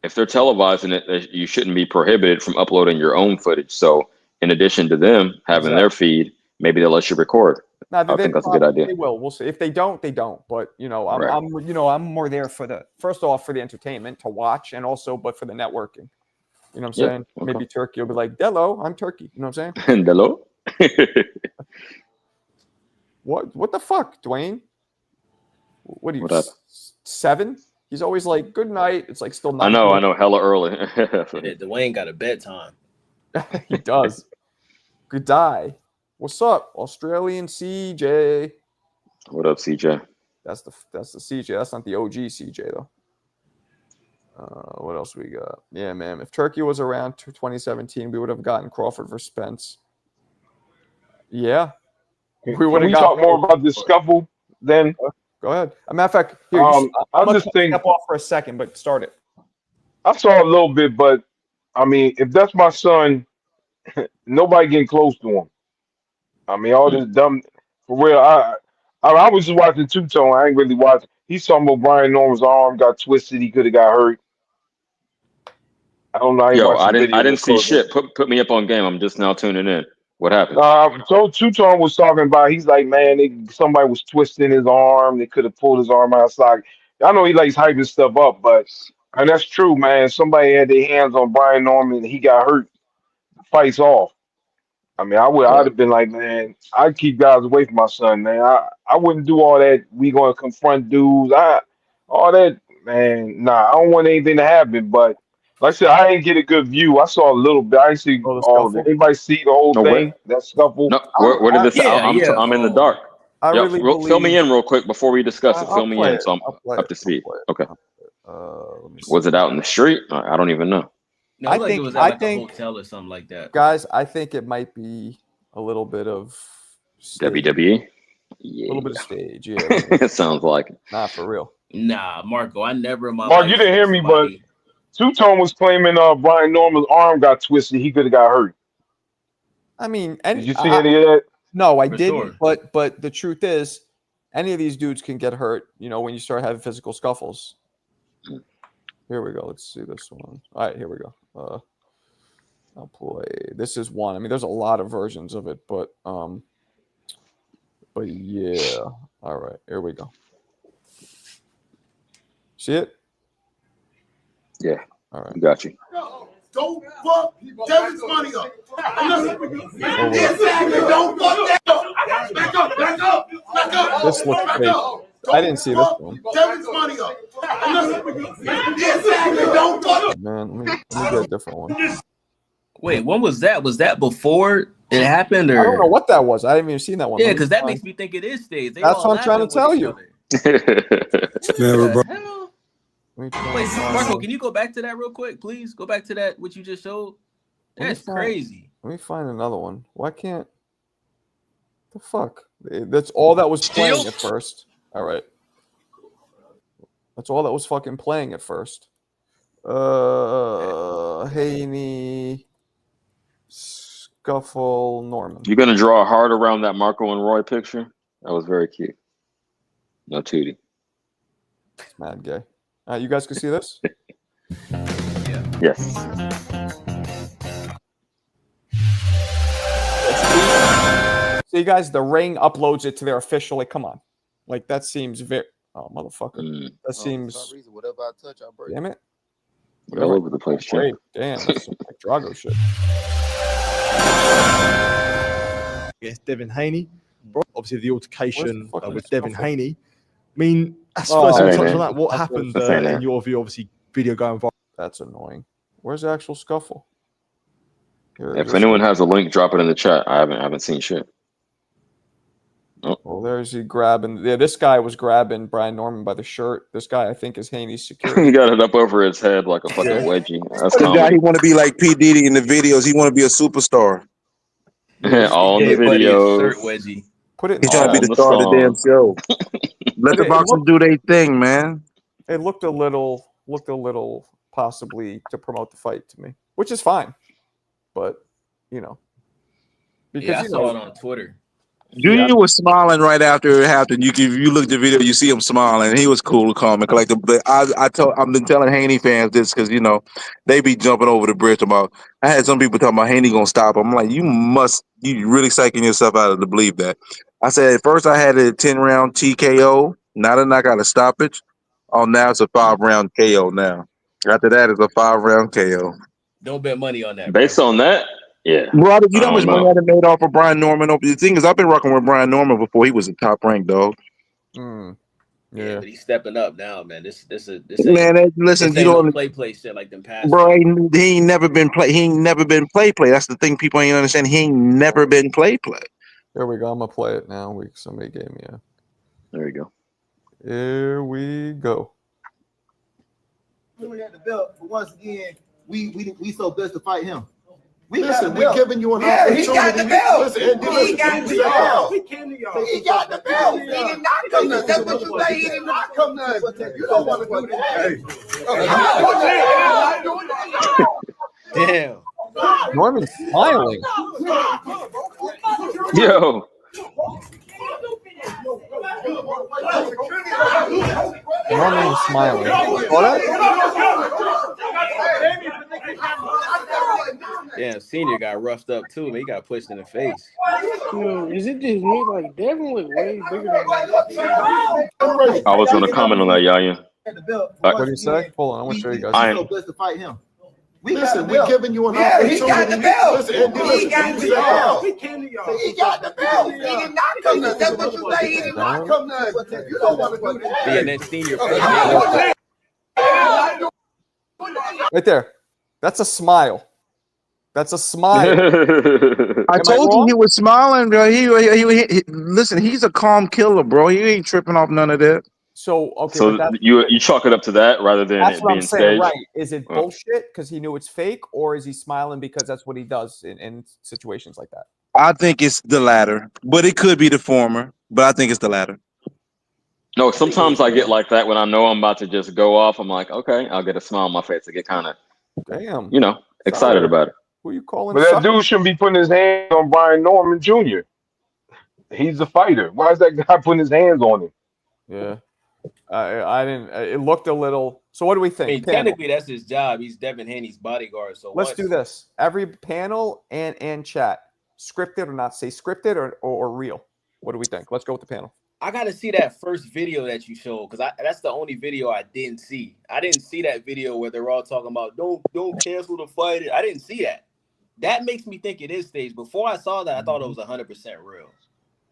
if they're televising it, you shouldn't be prohibited from uploading your own footage. So in addition to them having their feed, maybe they'll let you record. I think that's a good idea. They will. We'll see. If they don't, they don't. But I'm more there for first off for the entertainment to watch, and also but for the networking. You know what I'm saying? Okay. Maybe Turkey will be like, "Dello, I'm Turkey." You know what I'm saying? Dello. What the fuck, Dwayne? What are you? 7? He's always like, good night. It's like still 9. I know, hella early. Dwayne got a bedtime. He does. Good die. What's up, Australian CJ? What up, CJ? That's the CJ. That's not the OG CJ though. What else we got? Yeah, man. If Turkey was around 2017, we would have gotten Crawford for Spence. Yeah. We would have talk more about this scuffle then. Go ahead. As a matter of fact, here, I just think step off for a second, but start it. I saw a little bit, but I mean, if that's my son, nobody getting close to him. I mean, all this dumb for real. I was just watching Two-Tone. I ain't really watching. He's talking about Brian Norman's arm got twisted. He could have got hurt. I don't know. I didn't see shit. Put me up on game. I'm just now tuning in. What happened? So Two-Tone was talking about. He's like, man, somebody was twisting his arm. They could have pulled his arm outside. I know he likes hyping stuff up, and that's true, man. Somebody had their hands on Brian Norman. And he got hurt. The fight's off. I mean, I'd have been like, man, I'd keep guys away from my son, man. I wouldn't do all that. We gonna confront dudes. All that, man. Nah, I don't want anything to happen. But like I said, I didn't get a good view. I saw a little bit. I didn't see all of it. Anybody see the whole thing? That scuffle? No. Where did this? I'm in the dark. Fill me in real quick before we discuss it. Fill me in so I'm up to speed. Okay. Was it out in the street? I don't even know. No, I think it was at a hotel or something like that. Guys, I think it might be a little bit of stage. WWE. Yeah. A little bit of stage, yeah. It sounds like it. Not for real. Nah, Marco, I never in my Mark, you didn't hear me, but Two-Tone was claiming Brian Norman's arm got twisted. He could have got hurt. I mean, did you see any of that? No, I didn't. Sure. But the truth is, any of these dudes can get hurt. You know, when you start having physical scuffles. Here we go. Let's see this one. All right, here we go. I'll play. This is one. I mean, there's a lot of versions of it, but yeah. All right, here we go. See it? Yeah. All right. Got you. Don't fuck Devin's money up. Don't fuck that up. Back up. This looks fake. I didn't see this one. Devin's money up. Don't fuck. Man, let me get a different one. Wait, when was that? Was that before it happened, or I don't know what that was. I haven't even seen that one. yeah? Because that makes me think it is staged. They That's all what I'm trying to laughing tell with each you. other. Man, What bro. the hell? Let me try Wait, to find Marco, one. can you go back to that real quick, please? Go back to that what you just showed. Let me That's find- crazy. Let me find another one. Why can't the fuck? That's all that was playing at first. All right. That's all that was fucking playing at first. Haney, Scuffle, Norman. You're gonna draw a heart around that Marco and Roy picture? That was very cute. No Tootie. It's mad gay. You guys can see this? Yes. See, guys, the Ring uploads it to their official. Like, come on. Like, that seems very. Oh, motherfucker. That seems. For some reason, whatever I touch, I break. Damn it. You're all over the place, Chip. Wait, damn. That's some like Drago shit. Yes, Devin Haney. Obviously, the altercation Where's the fucking with Devin scuffle? Haney. I mean, that's Oh, first of all, that touch ain't on that. What That's happened That's ain't in it. your view? Obviously, video going viral. That's annoying. Where's the actual Scuffle? Here, If this- anyone has a link, drop it in the chat. I haven't seen shit. Oh, there's he grabbing. Yeah, this guy was grabbing Brian Norman by the shirt. This guy, I think, is Haney's security. He got it up over his head like a fucking Yeah. wedgie. That's The guy, comedy. he want to be like P. Diddy in the videos. He want to be a superstar. All in the Gave Buddy his shirt videos. wedgie. Put it in He's trying to be On the the star of the damn song. show. Let the Yeah, it boxers looked- do their thing, man. It looked a little possibly to promote the fight to me, which is fine. But because Yeah, I saw it on Twitter. Junior was smiling right after it happened. If you look at the video, you see him smiling, and he was cool, calm, and collected. But I've been telling Haney fans this because they be jumping over the bridge about. I had some people talking about Haney gonna stop him. I'm like, you really psyching yourself out of to believe that. I said at first I had a 10-round TKO, not a knockout, a stoppage. Oh, now it's a 5-round KO. Now after that, it's a 5-round KO. Don't bet money on that. Based bro. on that, yeah. Brother, you I know how much don't money know. I done made off of Brian Norman? The thing is, I've been rocking with Brian Norman before he was a top ranked dog. Yeah, Yeah. but he's stepping up now, man. This ain't, Man, listen, this you ain't no don't, play shit like them past. bro. He ain't never been play. He ain't never been play. That's the thing people ain't understand. He ain't never been play. Here we go. I'm gonna play it now. Somebody gave me a. There you go. Here we go. We got the belt, but once again, we so blessed to fight him. Listen, we're giving you an opportunity. He got the belt. He got the belt. He came to y'all. He got the belt. He did not come to us. That's what you say. He did not come to us. You don't want to do that. Damn. Norman's smiling. Yo, Norman was smiling. Saw that? Damn, Senior got roughed up too, man. He got pushed in the face. Yo, is it just me? Like Devin look way bigger than I was gonna comment on that, Yaya. What do you say? Hold on, I want to show you guys. I- so blessed to fight him. Listen, we're giving you an opportunity. He got the belt. He got the belt. He came to y'all. He got the belt. He did not come to us. That's what you say. He did not come to us. You don't want to do that. Yeah, and then Senior. Right there. That's a smile. That's a smile. I Am I told you wrong? he was smiling, bro. He listen. He's a calm killer, bro. He ain't tripping off none of that. So okay, So but you chalk it up to that rather than that's it what I'm being saying, staged. right? Is it Oh. bullshit because he knew it's fake, or is he smiling because that's what he does in situations like that? I think it's the latter, but it could be the former. But I think it's the latter. No, sometimes I get like that when I know I'm about to just go off. I'm like, okay, I'll get a smile on my face. I get kind of, Damn. excited Sorry. about it. Who you calling? But that sucker? dude shouldn't be putting his hands on Brian Norman Jr. He's a fighter. Why is that guy putting his hands on him? Yeah. I didn't. It looked a little. So what do we I think? mean, Panel. technically that's his job. He's Devin Haney's bodyguard. So Let's do this. Every panel and chat, scripted or not? Say scripted or real. What do we think? Let's go with the panel. I gotta see that first video that you showed because that's the only video I didn't see. I didn't see that video where they're all talking about don't cancel the fight. I didn't see that. That makes me think it is staged. Before I saw that, I thought it was 100% real.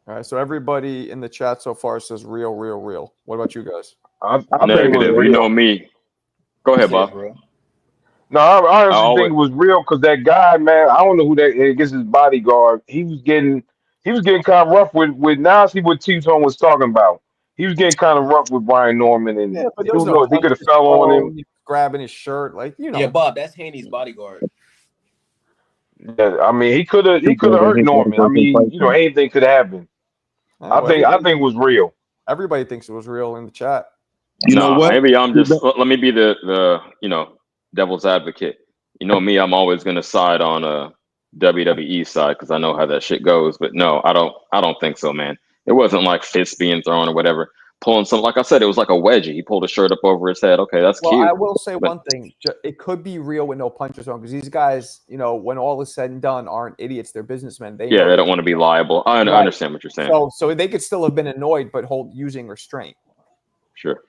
All right. So everybody in the chat so far says real, real, real. What about you guys? I think it was Negative. You real. know me. Go ahead, Say it, Bob. bro. No, I I honestly think always it was real because that guy, man, I don't know who that. I guess his bodyguard. He was getting kind of rough with. Now I see what T-Tone was talking about. He was getting kind of rough with Brian Norman, and Yeah, but there was who no knows? He could have punches fell on thrown. him. He was grabbing his shirt, like Yeah, Bob, that's Haney's bodyguard. Yeah, I mean, he could have He hurt hit one Norman. I person mean, fight. anything could happen. I Well, think I think it was real. everybody thinks it was real in the chat. You know nah. what? Maybe I'm just. Let me be the devil's advocate. You know me. I'm always gonna side on a WWE side because I know how that shit goes. But no, I don't. I don't think so, man. It wasn't like fists being thrown or whatever. Pulling some, like I said, it was like a wedgie. He pulled a shirt up over his head. Okay, that's Well, I cute. will say But one thing: it could be real with no punches thrown because these guys, when all is said and done, aren't idiots. They're businessmen. They yeah, know they don't want to be liable. I Right. understand what you're saying. So they could still have been annoyed, but using restraint. Sure.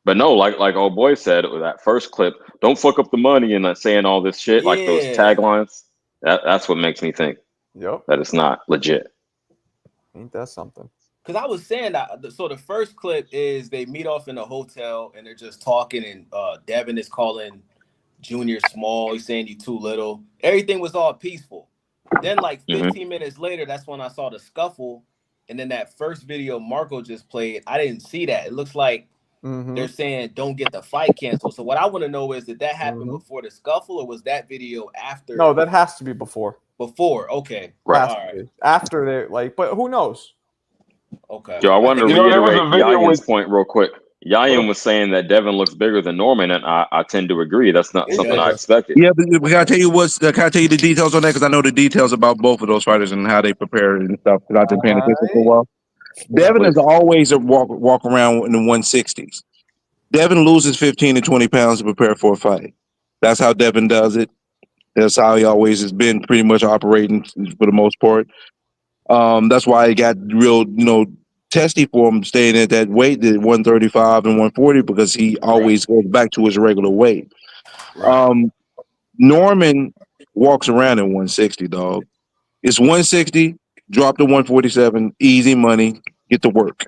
But no, like old boy said with that first clip, don't fuck up the money and saying all this shit, like those Yeah. taglines. That's what makes me think Yep, that it's not legit. ain't that something? Because I was saying that. So the first clip is they meet off in a hotel and they're just talking, and Devin is calling Junior small. He's saying you too little. Everything was all peaceful. Then like 15 minutes later, that's when I saw the scuffle. And then that first video Marco just played, I didn't see that. It looks like they're saying don't get the fight canceled. So what I want to know is, did that happen before the scuffle, or was that video after? No, that has to be before. Before, okay. Right. Has to be. After they're but who knows? Okay. Joe, I wanted to there was reiterate a video Yayan's with. point real quick. Yayan was saying that Devin looks bigger than Norman, and I tend to agree. That's not He something I does. expected. Yeah, but can I tell you can I tell you the details on that? Because I know the details about both of those fighters and how they prepare and stuff. Because I've been paying attention for a while. Yeah, Devin is please. always a walk around in the 160s. Devin loses 15 to 20 pounds to prepare for a fight. That's how Devin does it. That's how he always has been pretty much operating for the most part. That's why it got real, testy for him staying at that weight, the 135 and 140, because he always goes back to his regular weight. Right. Norman walks around in 160, dog. It's 160, drop to 147, easy money, get to work.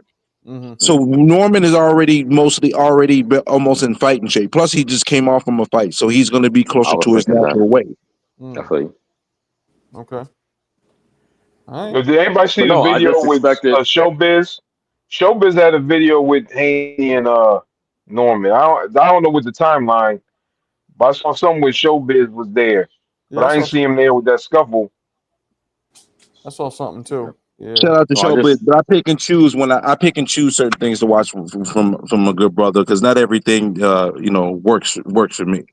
So Norman is almost in fighting shape. Plus, he just came off from a fight, so he's going to be I closer was to his thinking that. natural weight. I feel you. Okay. All right. Did anybody see But the no, I video just with expected. Showbiz? Showbiz had a video with Haney and Norman. I don't know what the timeline, but I saw something with Showbiz was there, but Yeah, I didn't see him there with that scuffle. I saw something too. Yeah. Shout out to No, I Showbiz, just but I pick and choose I pick and choose certain things to watch from a good brother because not everything works for me.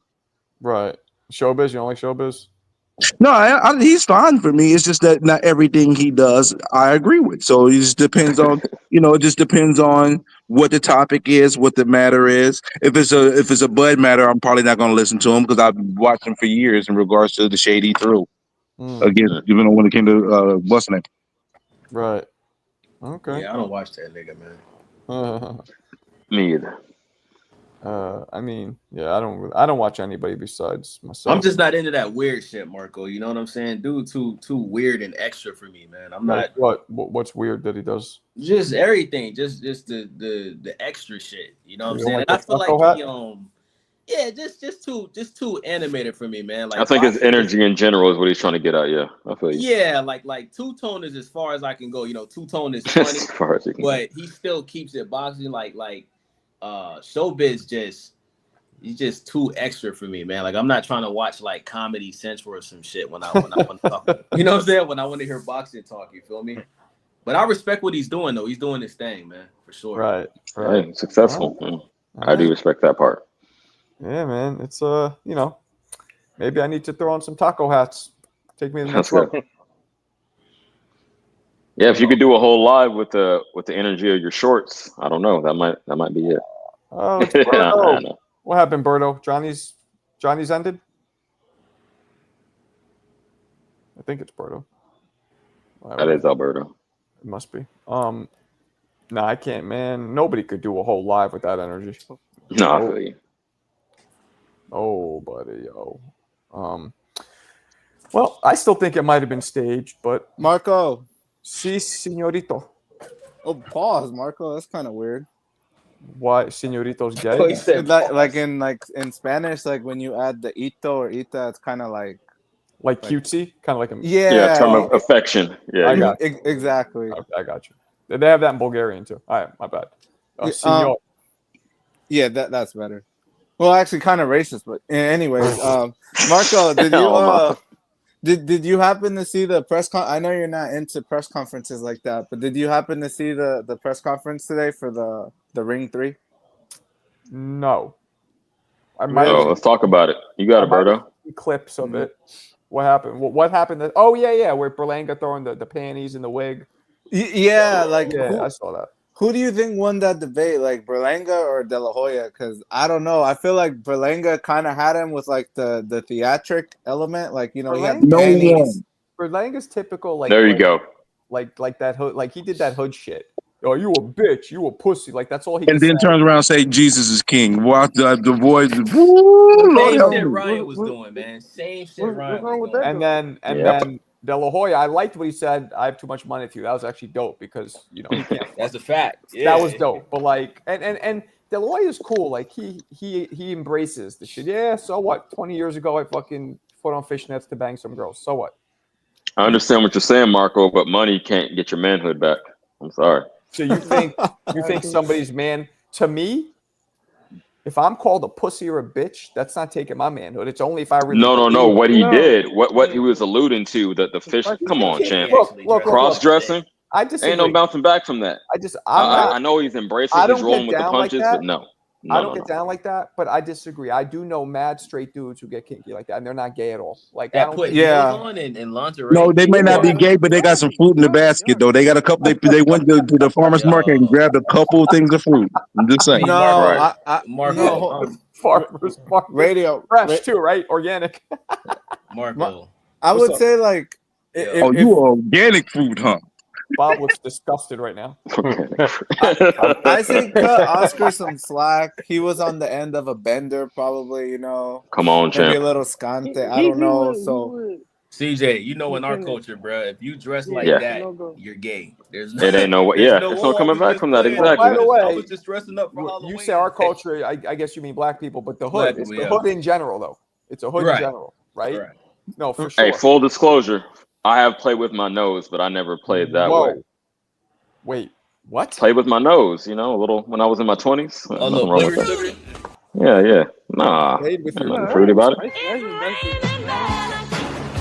Right. Showbiz. You don't like Showbiz? No, he's fine for me. It's just that not everything he does I agree with. So it just depends on it just depends on what the topic is, what the matter is. If it's a Bud matter, I'm probably not going to listen to him because I've watched him for years in regards to the shade he threw against when it came to busting it. Right. Okay. Yeah, I don't watch that nigga, man. me either. I mean, yeah, I don't watch anybody besides myself. I'm just not into that weird shit, Marco. You know what I'm saying? Dude, too weird and extra for me, man. I'm not. What's weird that he does? Just everything, just the extra shit. You know what I'm saying? Like And I feel like hat? yeah, just too animated for me, man. Like I think his boxing energy in general is what he's trying to get at. Yeah, I feel you. yeah, like Two Tone is as far as I can go. Two Tone is As funny, far as you can but he still keeps it boxing. Like Showbiz he's just too extra for me, man. Like I'm not trying to watch like Comedy Central or some shit when I want to talk. You know what I'm saying? When I want to hear boxing talk, you feel me? But I respect what he's doing though. He's doing his thing, man, for sure. Right. Hey, successful. I do respect that part. Yeah, man. It's maybe I need to throw on some taco hats. Take me to the That's next level. good. Yeah, if you could do a whole live with the energy of your shorts, I don't know. That might be it. Oh, it's I Berto. know. What happened, Berto? Johnny's ended? I think it's Berto. That is Alberto. It must be. No, I can't, man. Nobody could do a whole live with that energy. No, I feel you. Oh, buddy, yo. Well, I still think it might have been staged, but Marco. si, señorito. Oh, pause, Marco. That's kind of weird. Why, señorito's He gay? said, like in Spanish, like when you add the ito or ita, it's kind of like cutesy, kind of like a. Yeah, term yeah, of affection. Yeah, I yeah. got exactly. Okay, I got you. They have that in Bulgarian too. All right, my bad. Senor. Yeah, that's better. Well, actually, kind of racist, but anyways, Marco, did you Oh, did you happen to see the press con? I know you're not into press conferences like that, but did you happen to see the press conference today for the Ring 3? No. I might Oh, have let's talk about it. You got it, Berto. seen clips of it. What happened? What happened? Oh yeah, where Berlanga throwing the panties and the wig. Yeah, like Yeah, I saw that. who do you think won that debate, like Berlanga or De La Hoya? Because I don't know. I feel like Berlanga kind of had him with like the theatric element, like he had the No panties. one. Berlanga's typical There you go. like that hood, like he did that hood shit. Oh, you a bitch, you a pussy. Like that's all he. And can then say. turns around and say Jesus is king. Watch the voice. Woo, Lord same help shit me. Ryan was doing, man. Same shit What's Ryan wrong was with doing. that? And then De La Hoya, I liked what he said. I have too much money for you. That was actually dope because he can't. That's a fact. Yeah. That was dope. But like, and De La Hoya is cool. Like he embraces the shit. Yeah. So what? 20 years ago, I fucking put on fishnets to bang some girls. So what? I understand what you're saying, Marco, but money can't get your manhood back. I'm sorry. So you think somebody's man? To me, if I'm called a pussy or a bitch, that's not taking my manhood. It's only if I really No. What he No. did, what he was alluding to, the fish. Come on, champ. Cross dressing. I disagree. Ain't no bouncing back from that. I know he's embracing. He's rolling with the punches, but no. I don't get down like that, but I disagree. I do know mad straight dudes who get kinky like that, and they're not gay at all. Like that I don't put think, heels on and lingerie. No, they may not be gay, but they got some fruit in the basket though. They got a couple. They went to the farmer's market and grabbed a couple of things of fruit. I'm just saying. No, Marco, farmers market radio fresh too, right? Organic. Marco. I would say like, Oh, you organic fruit, huh? Bob looks disgusted right now. I say cut Oscar some slack. He was on the end of a bender, probably. Come on, maybe champ. a little scante. I don't know. So CJ, in our culture, bro, if you dress like that, you're gay. It ain't no way. Yeah, there's no coming back from that. Exactly. By the way, I was just dressing up for Halloween. You say our culture. I guess you mean black people, but the hood. It's the hood in general, though. It's a hood in general, right? No, for sure. Hey, full disclosure, I have played with my nose, but I never played that way. Wait, what? Played with my nose, a little when I was in my 20s. A little flavor sugar? Yeah. Nah. Played with your Nothing fruity about it.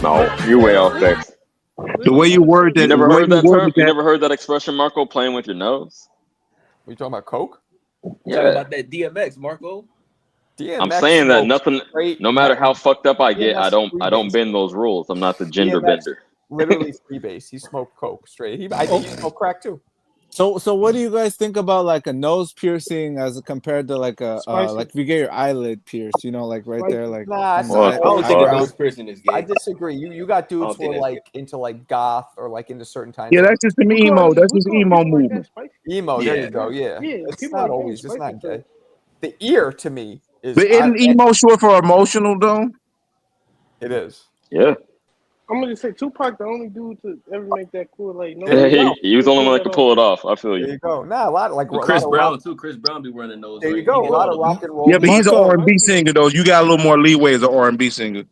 No, you're way off base. The way you word that. You never heard that term? You never heard that expression, Marco, playing with your nose? Are you talking about Coke? Yeah. Talking about that DMX, Marco. DMX I'm saying that nothing, no matter how fucked up I get, I don't bend those rules. I'm not the gender bender. Literally freebase. He smoked Coke straight. I think he smoked crack too. So what do you guys think about like a nose piercing as compared to like like if you get your eyelid pierced, like right there, like nah, I don't think a nose piercing is gay. I disagree. You got dudes who are like into like goth or like into certain times. Yeah, that's just an emo. That's just emo movement. Emo, there you go. Yeah, it's not always. It's not gay. The ear to me is. But isn't emo short for emotional though? It is. Yeah. I'm gonna say Tupac, the only dude to ever make that cool. Like, he was the only one that could pull it off. I feel you. There you go. Nah, a lot like Chris Brown too. Chris Brown be running those. There you go. A lot of rock and roll. Yeah, but he's an R&B singer though. You got a little more leeway as an R&B singer.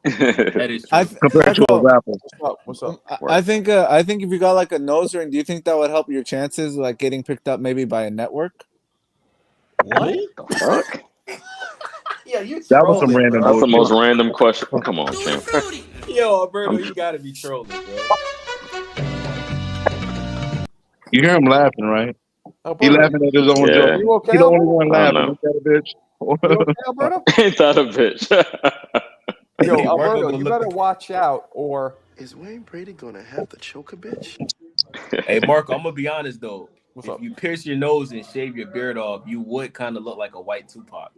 That is true. Compared to a rapper. What's up? I think if you got like a nose ring, do you think that would help your chances like getting picked up maybe by a network? What the fuck? Yeah, you. That was some random. That's the most random question. Come on, champ. Yo, Alberto, you gotta be trolling, bro. You hear him laughing, right? He laughing at his own joke. You okay, He the only one laughing. Ain't that a bitch? You okay, Alberto? Ain't that a bitch? Yo, Alberto, you better watch out, or is Wayne Brady gonna have to choke a bitch? Hey, Marco, I'm gonna be honest though. What's if up? you pierce your nose and shave your beard off, you would kind of look like a white Tupac.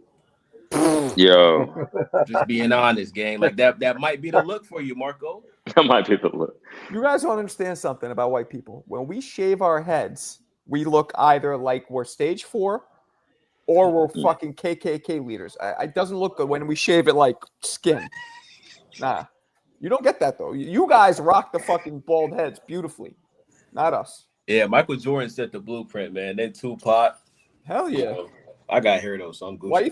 Yo, just being honest, gang. Like that might be the look for you, Marco. That might be the look. You guys don't understand something about white people. When we shave our heads, we look either like we're stage 4 or we're fucking KKK leaders. It doesn't look good when we shave it like skin. Nah. You don't get that, though. You guys rock the fucking bald heads beautifully. Not us. Yeah, Michael Jordan set the blueprint, man. Then Tupac. Hell yeah. I got hair though, so I'm Gucci. Why you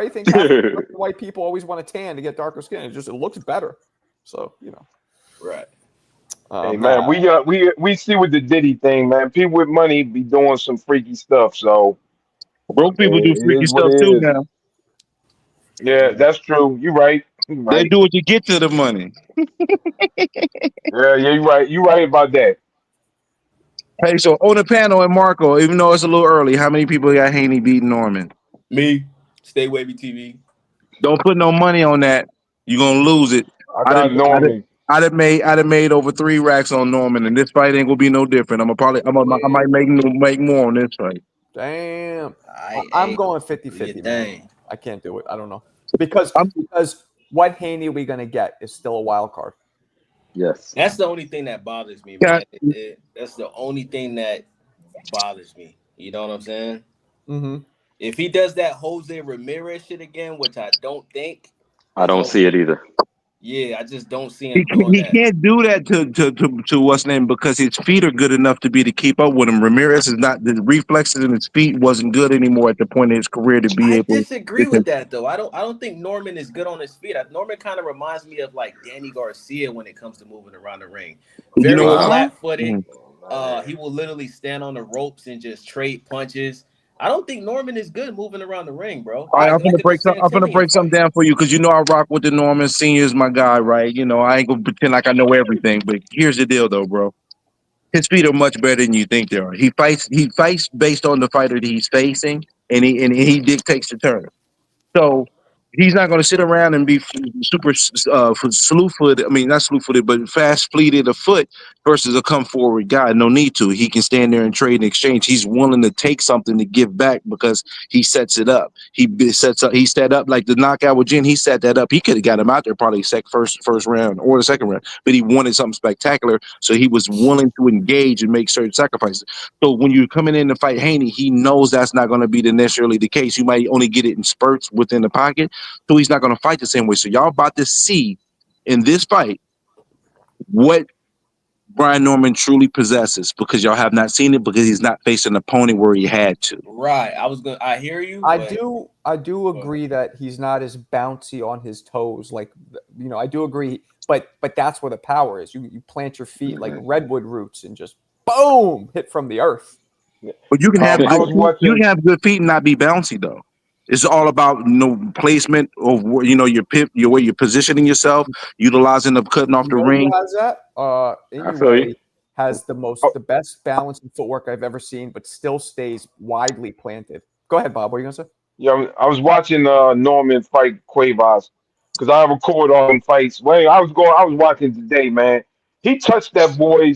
think half the white people always want to tan to get darker skin? It looks better. So Right. Hey man, we see with the Diddy thing, man. People with money be doing some freaky stuff. So Broke people do it freaky is what stuff it too is. now. Yeah, that's true. You're right. You're They right. do it to get to the money. Yeah, you're right. You're right about that. Hey, so on the panel and Marco, even though it's a little early, how many people got Haney beating Norman? Me, Stay Wavy TV. Don't put no money on that. You're gonna lose it. I got Norman. I'd have made over 3 racks on Norman, and this fight ain't gonna be no different. I might make more on this fight. damn. I'm going 50-50, man. I can't do it. I don't know because what Haney are we gonna get is still a wild card. Yes. That's the only thing that bothers me, man. That's the only thing that bothers me. You know what I'm saying? Mm-hmm. If he does that Jose Ramirez shit again, which I don't think, I don't see it either. Yeah, I just don't see him doing He that. can't do that to what's name because his feet are good enough to keep up with him. Ramirez is not, the reflexes in his feet wasn't good anymore at the point of his career to be I able. disagree with that though. I don't think Norman is good on his feet. Norman kind of reminds me of like Danny Garcia when it comes to moving around the ring. Very flat-footed. He will literally stand on the ropes and just trade punches. I don't think Norman is good moving around the ring, bro. I'm gonna break something down for you because I rock with the Norman. Senior is my guy, right? I ain't gonna pretend like I know everything, but here's the deal, though, bro. His feet are much better than you think they are. He fights based on the fighter that he's facing, and he dictates the turn. So he's not going to sit around and be super slew-footed. I mean, not slew-footed, but fast-fleeted of foot versus a come-forward guy. No need to. He can stand there and trade and exchange. He's willing to take something to give back because he sets it up. He set up like the knockout with Jen. He set that up. He could have got him out there probably first round or the second round, but he wanted something spectacular, so he was willing to engage and make certain sacrifices. So when you're coming in to fight Haney, he knows that's not going to be necessarily the case. You might only get it in spurts within the pocket. So he's not going to fight the same way. So y'all about to see in this fight what Brian Norman truly possesses because y'all have not seen it because he's not facing an opponent where he had to. Right. I hear you. I do agree that he's not as bouncy on his toes. Like, I do agree. But that's where the power is. You plant your feet like redwood roots and just boom, hit from the earth. But you can have good feet and not be bouncy though. It's all about placement of your way you're positioning yourself, utilizing the cutting off the ring. Who has that? Inoue has the best balance and footwork I've ever seen, but still stays widely planted. Go ahead, Bob. What are you gonna say? Yeah, I was watching Norman fight Cuevas because I record all them fights. I was watching today, man. He touched that boy,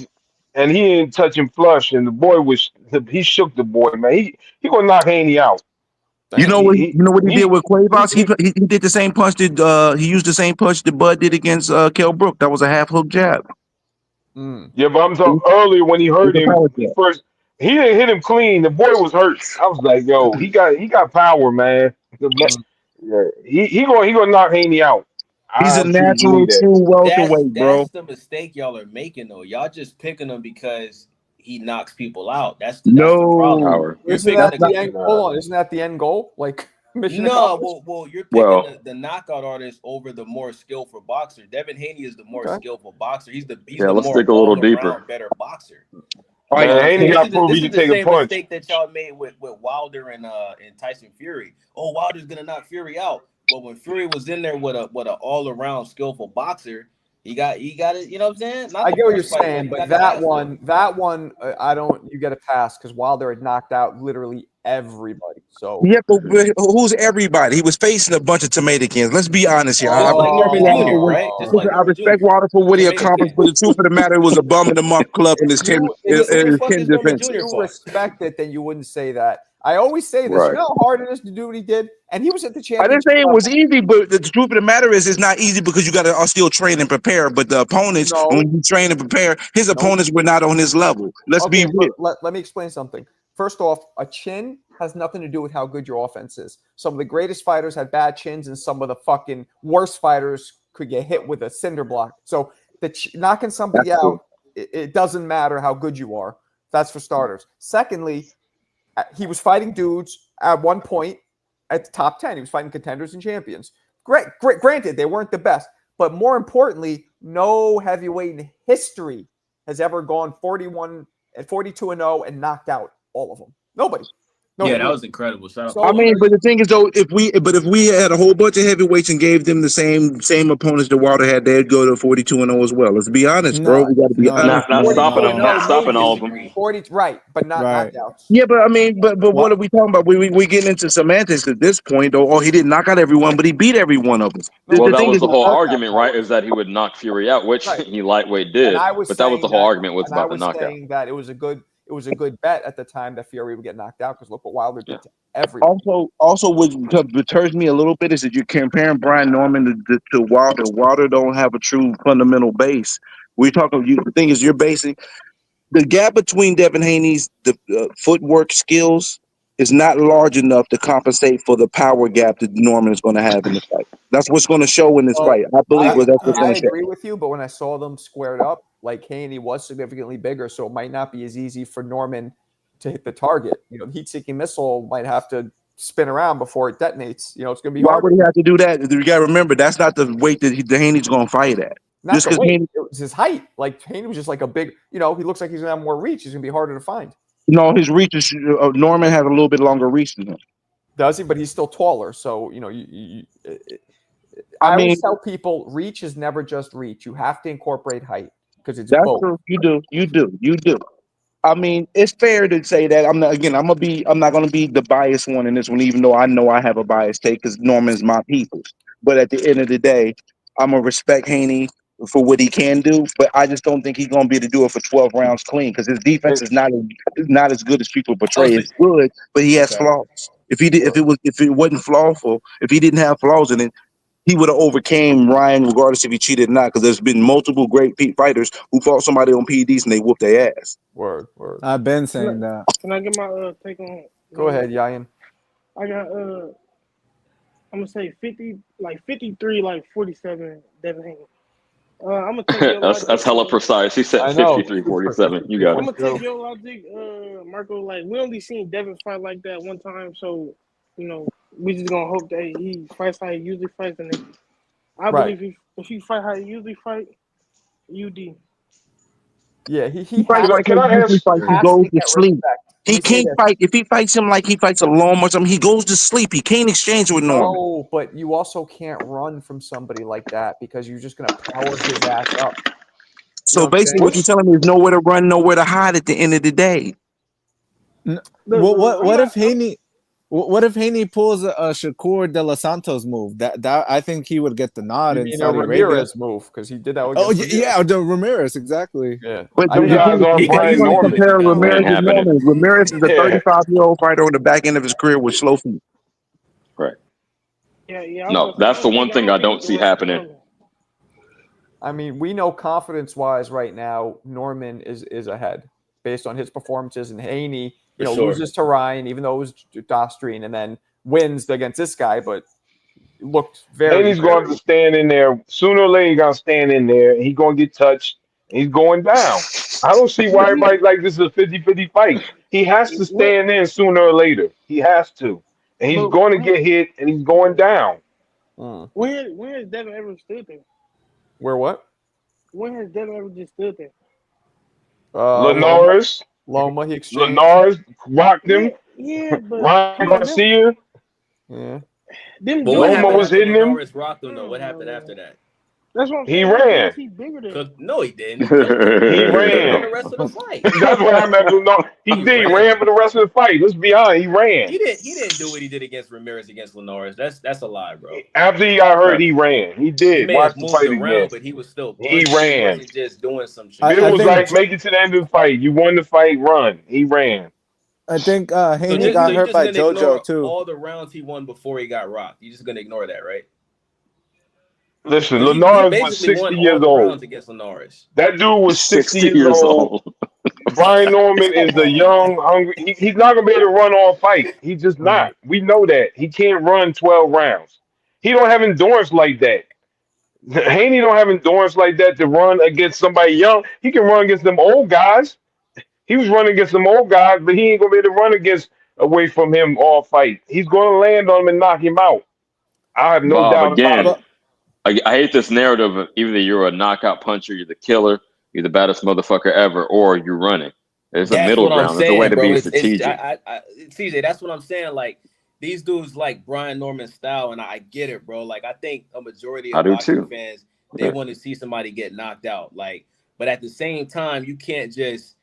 and he didn't touch him flush, and the boy he shook the boy, man. He gonna knock Haney out. You know what he did with Cuevas? He did the same punch that he used the same punch that Bud did against Kell Brook. That was a half hook jab. Yeah, but I'm talking earlier when he hurt him first. He didn't hit him clean. The boy was hurt. I was like, yo, he got power, man. Yeah, he gonna knock Haney out. He's a natural true welterweight, bro. That's the mistake y'all are making, though. Y'all just picking him because he knocks people out. That's the problem. Isn't that the end goal? Hold on, isn't that the end goal? Like mission accomplished? Well, you're picking the knockout artist over the more skillful boxer. Devin Haney is the more skillful boxer. He's the let's dig a little deeper. Better boxer. Haney got to prove he can take a punch. Mistake that y'all made with Wilder and Tyson Fury. Oh, Wilder's gonna knock Fury out. But when Fury was in there with an all around skillful boxer, he got it. You know what I'm saying? I get what you're saying, but that one, I don't. You get a pass because Wilder had knocked out literally everybody. So yeah, but who's everybody? He was facing a bunch of tomato cans. Let's be honest here. Just like Norman Jr., right? I respect Wilder for what he accomplished, but the truth of the matter, it was a bum in the month club in his 10 defense. If you respect it, then you wouldn't say that. I always say this. You know how hard it is to do what he did? And he was at the championship. I didn't say it was easy, but the truth of the matter is it's not easy because you got to still train and prepare. But the opponents, when you train and prepare, his opponents were not on his level. Let's be real. Let me explain something. First off, a chin has nothing to do with how good your offense is. Some of the greatest fighters had bad chins, and some of the fucking worst fighters could get hit with a cinder block. So knocking somebody out, it doesn't matter how good you are. That's for starters. Secondly, He was fighting dudes at one point at the top 10. He was fighting contenders and champions. Great. Granted, they weren't the best, but more importantly, no heavyweight in history has ever gone 42 and 0 and knocked out all of them. Nobody. Yeah, that was incredible. Shout out. So, I mean, but the thing is, though, if we had a whole bunch of heavyweights and gave them the same opponents that Wilder had, they'd go to 42-0 as well. Let's be honest, bro. We got to be honest. Not stopping them. Not stopping all of them. 40, right, but not knockouts. Yeah, but I mean, but what are we talking about? We getting into semantics at this point, though. Oh, he didn't knock out everyone, but he beat every one of them. Well, that was the whole argument, right? Is that he would knock Fury out, which he lightweight did. But that was the whole argument was about the knockout. Saying that it was a good bet at the time that Fury would get knocked out because look what Wilder did to everyone. Also, what deters me a little bit is that you're comparing Brian Norman to Wilder. Wilder don't have a true fundamental base. We're talking. The thing is, you're basing the gap between Devin Haney's footwork skills is not large enough to compensate for the power gap that Norman is going to have in the fight. That's what's going to show in this fight. I believe that's what's going to show. I agree with you, but when I saw them squared up, like Haney was significantly bigger, so it might not be as easy for Norman to hit the target. You know, the heat-seeking missile might have to spin around before it detonates. You know, it's going to be hard. Why would he have to do that? You got to remember, that's not the weight that Haney's going to fight at. Not just because it was his height. Like Haney was just like a big, he looks like he's going to have more reach. He's going to be harder to find. No, his reach is Norman has a little bit longer reach than him. Does he? But he's still taller. So, I always tell people reach is never just reach. You have to incorporate height because it's both. True. You do. I mean, it's fair to say that I'm not going to be the biased one in this one, even though I know I have a biased take because Norman's my people. But at the end of the day, I'm going to respect Haney for what he can do, but I just don't think he's going to be able to do it for 12 rounds clean because his defense is not as good as people portray. It's good, but he has flaws. If it wasn't flawful, if he didn't have flaws in it, he would have overcame Ryan regardless if he cheated or not. Because there's been multiple great fighters who fought somebody on PEDs and they whooped their ass. Word. I've been saying that. Can I get my take on it? Go ahead, Yayan. I got I'm gonna say 53, 47. Devin Haney. I'm gonna take your that's hella precise. He said 53-47. You got it. I'm gonna take your logic, Marco. Like we only seen Devin fight like that one time, so we just gonna hope that he fights how he usually fights. And I believe if he fight how he usually fight, UD. Yeah, he goes to sleep. He can't fight. If he fights him like he fights a Loma or something, he goes to sleep. He can't exchange with Norman. No, but you also can't run from somebody like that because you're just going to power his ass up. So basically what you're telling me is nowhere to run, nowhere to hide at the end of the day. What if Haney... What if Haney pulls a Shakur De Los Santos move? That I think he would get the nod in Saudi Arabia. Ramirez move because he did that. The Ramirez exactly. Yeah, but compare Ramirez and Norman. Ramirez is a 35-year-old fighter on the back end of his career with slow feet. Right. Yeah. No, that's the one thing I don't see happening. I mean, we know confidence-wise right now, Norman is ahead based on his performances, and Haney. Loses to Ryan, even though it was Dostrian, and then wins against this guy, but looked very. And he's going to stand in there. Sooner or later, he's going to stand in there, and he's going to get touched. He's going down. I don't see why everybody like this is a 50-50 fight. He has to stand in sooner or later. He has to. And he's going to get hit, and he's going down. When has Devin ever stood there? Where what? When has Devin ever just stood there? Linares. Loma, he exchanged. Linares rocked him. Yeah, but Ryan Garcia. Yeah. Loma was hitting him. Rocked him though. What happened after that? That's what I'm saying. He ran. He bigger than no, he didn't. He ran. The rest of the fight. That's what happened. No, he did. He ran for the rest of the fight. Let's be honest. He ran. He didn't do what he did against Ramirez against Linares. That's a lie, bro. After he got hurt, he ran. He did. He may Watch have the moved fight around, again. but he was still. He ran. He wasn't just doing some shit. It was like make it to the end of the fight. You won the fight. Run. He ran. I think Haney got hurt by JoJo too. All the rounds he won before he got rocked. You're just gonna ignore that, right? Listen, Linares was 60 years old. That dude was 60 years old. Brian Norman is a young, hungry. He's not gonna be able to run all fight. He's just not. We know that he can't run 12 rounds. He don't have endurance like that. Haney don't have endurance like that to run against somebody young. He can run against them old guys. He was running against some old guys, but he ain't gonna be able to run against away from him all fight. He's going to land on him and knock him out. I have no Bob, doubt about again, it. I hate this narrative of either you're a knockout puncher, you're the killer, you're the baddest motherfucker ever, or you're running. There's a That's middle what I'm ground. There's a way saying, to bro. be It's strategic. CJ. That's what I'm saying. Like these dudes like Brian Norman style, and I get it, bro. Like I think a majority I of do boxing too. fans they Yeah. want to see somebody get knocked out. Like, but at the same time, you can't just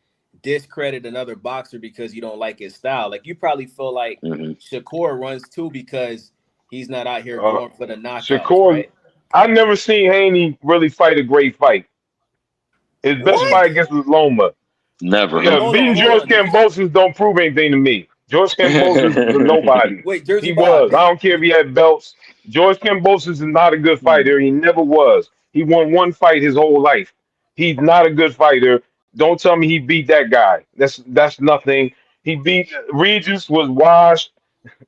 discredit another boxer because you don't like his style. Like you probably feel like Shakur runs too because he's not out here going for the knockouts, Shakur, right? I've never seen Haney really fight a great fight. His best What? fight against Loma. Never. Yeah, Hold beating on, hold George on. Did you Kambosos don't prove anything to me. George Kambosos is a nobody. wait, Jersey He Bob? was. I don't care if he had belts. George Kambosos is not a good Hmm. fighter. He never was. He won one fight his whole life. He's not a good fighter. Don't tell me he beat that guy. That's nothing. He beat Regis was washed.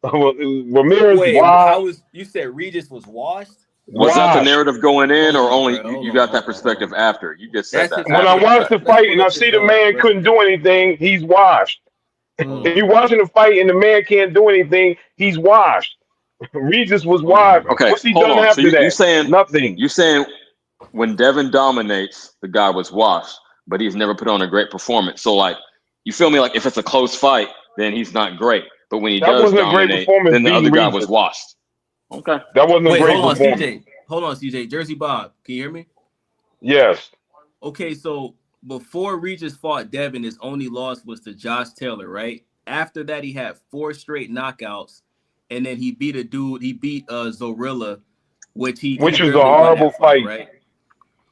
Ramirez Wait, how washed. was you said Regis was washed? Was that the Washed. narrative going in, Hold or on, only bro. Hold you on, got hold that on, hold perspective on. after? You just said That's that just When let's I after pull the up watch this. the fact. Let's fight and pull I up see this the man couldn't resume. do anything, he's washed. Hmm. If you're watching the fight and the man can't do anything, he's washed. Regis was Hold on, washed. bro. Okay, What's he hold done on. So after you that? saying Nothing. when Devin dominates, the guy was washed, but he's never put on a great performance. So like, you feel me? Like if it's a close fight, then he's not great. But when he That does wasn't a great dominate, performance then the other beating guy was Regis. washed. Okay. That wasn't a Wait, great hold on, performance. CJ. Hold on, CJ. Jersey Bob, can you hear me? Yes. Okay, so before Regis fought Devin, his only loss was to Josh Taylor, right? After that, he had 4 straight knockouts, and then he beat Zorilla, which he Which was a barely won horrible that fight, fight. right?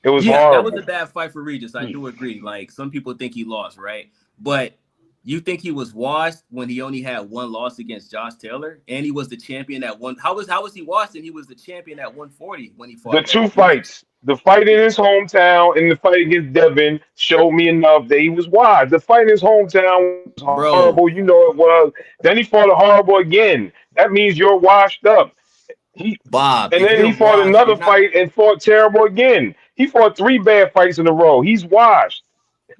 It was Yeah, that was a horrible. bad fight for Regis. I do agree. Like some people think he lost, right? But you think he was washed when he only had 1 loss against Josh Taylor, and he was the champion at one. How was he washed? And he was the champion at 140 when he The fought two Devin. fights, the fight in his hometown and the fight against Devin, showed me enough that he was washed. The fight in his hometown was Bro, horrible. You know it was. Then he fought a horrible again. That means you're washed up. He Bob, And if then you're he fought washed, another you're not fight and fought terrible again. He fought 3 bad fights in a row. He's washed.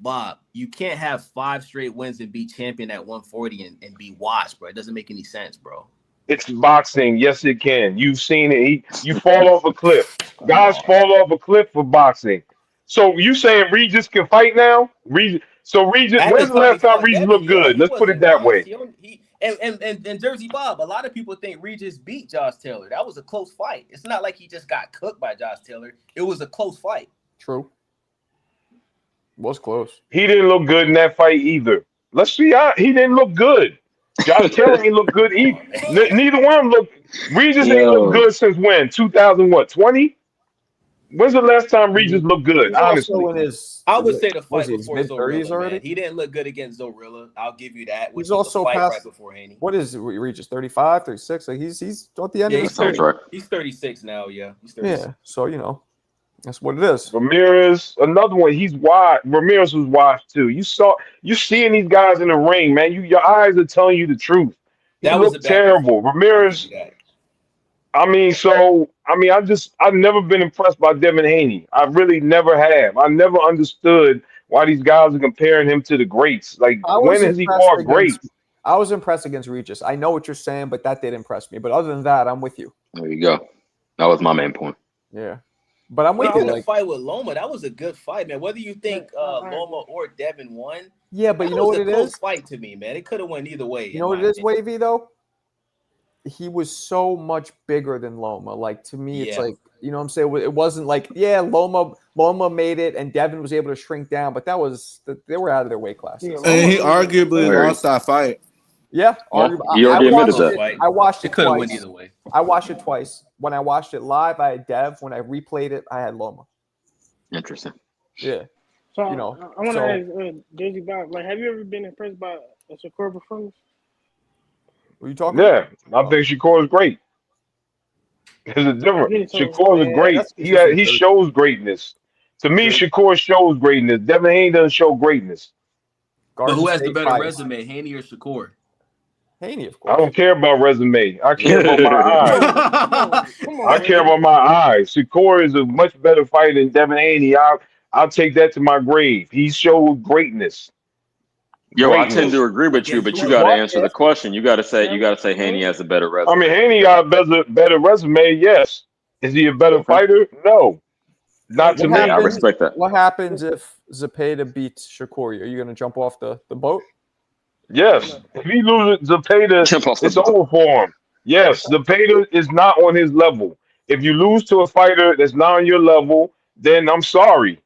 Bob. You can't have 5 straight wins and be champion at 140 and be washed, bro. It doesn't make any sense, bro. It's boxing. Yes, it can. You've seen it. You fall off a cliff. Come Guys on. fall off a cliff for boxing. So you saying Regis can fight now? Regis, At the when's the time he last time fought Regis Devin, looked yeah, good? he Let's put it wasn't that washed. way. And Jersey Bob, a lot of people think Regis beat Josh Taylor. That was a close fight. It's not like he just got cooked by Josh Taylor. It was a close fight. True. Was close. He didn't look good in that fight either. Let's see. He didn't look good. Josh Taylor ain't look good either. Neither one of them look. Regis ain't look Yo, good since when? 2020? When's the last time Regis looked good? He's Honestly. also in his. I would say the Was fight he in his before mid-30s Zorilla, already? man. He didn't look good against Zorilla. I'll give you that. Which He's was the also fight past. right before Haney. What is it? He reaches 35, 36. Like he's at the end Yeah, of he's his sounds 30. right. He's 36 now. Yeah, he's 36. Yeah. So that's what it is. Ramirez, another one. He's wide. Ramirez was washed too. You seeing these guys in the ring, man. Your eyes are telling you the truth. He That was a looked bad terrible. performance. I'll give you Ramirez. that. I've never been impressed by Devin Haney. I really never have. I never understood why these guys are comparing him to the greats. Like, I was when has he impressed fought against. greats? I was impressed against Regis. I know what you're saying, but that did impress me. But other than that, I'm with you. there you go. That was my main point. Yeah. But I'm with Even you. the Like, fight with Loma, that was a good fight, man. Whether you think Loma or Devin won, yeah, but that you know was what a it close is? fight to me, man. It could have went either way. You know what it is, Wavy, though? He was so much bigger than Loma. Like, to me, it's Yeah. like, you know what I'm saying? It wasn't like, yeah, Loma made it and Devin was able to shrink down, but they were out of their weight classes. Yeah, And he Loma- arguably Very- lost that fight. Yeah, Well, arguably. he already admitted Close that. fight. I watched it It could have went twice. either way. I watched it twice. When I watched it live, I had Dev. When I replayed it, I had Loma. Interesting. Yeah. So You know, I want to so- ask Jersey Bob, like, have you ever been impressed by a Shakur performance? What are you talking Yeah, about? I think Shakur is great. There's a difference. Yeah, so- Shakur is Yeah, great. that's He consistent. shows greatness. To me, True. Shakur shows greatness. Devin Haney doesn't show greatness. But who Garden has the State better bias. resume, Haney or Shakur? Haney, of I course. don't care about resume. I care about my eyes. Come on, I care about my eyes. Shakur is a much better fighter than Devin Haney. I'll take that to my grave. He showed greatness. Yo, I tend Greatness. to agree with you, but you got to answer the question. You got to say Haney has a better I resume. mean, Haney got a better resume. Yes. Is he a better fighter? No, not to What me. I happens? respect that. What happens if Zepeda beats Shakori? Are you going to jump off the boat? Yes. If he loses Zepeda, Jump off the it's boat. over for him. Yes, Zepeda is not on his level. If you lose to a fighter that's not on your level, then I'm sorry.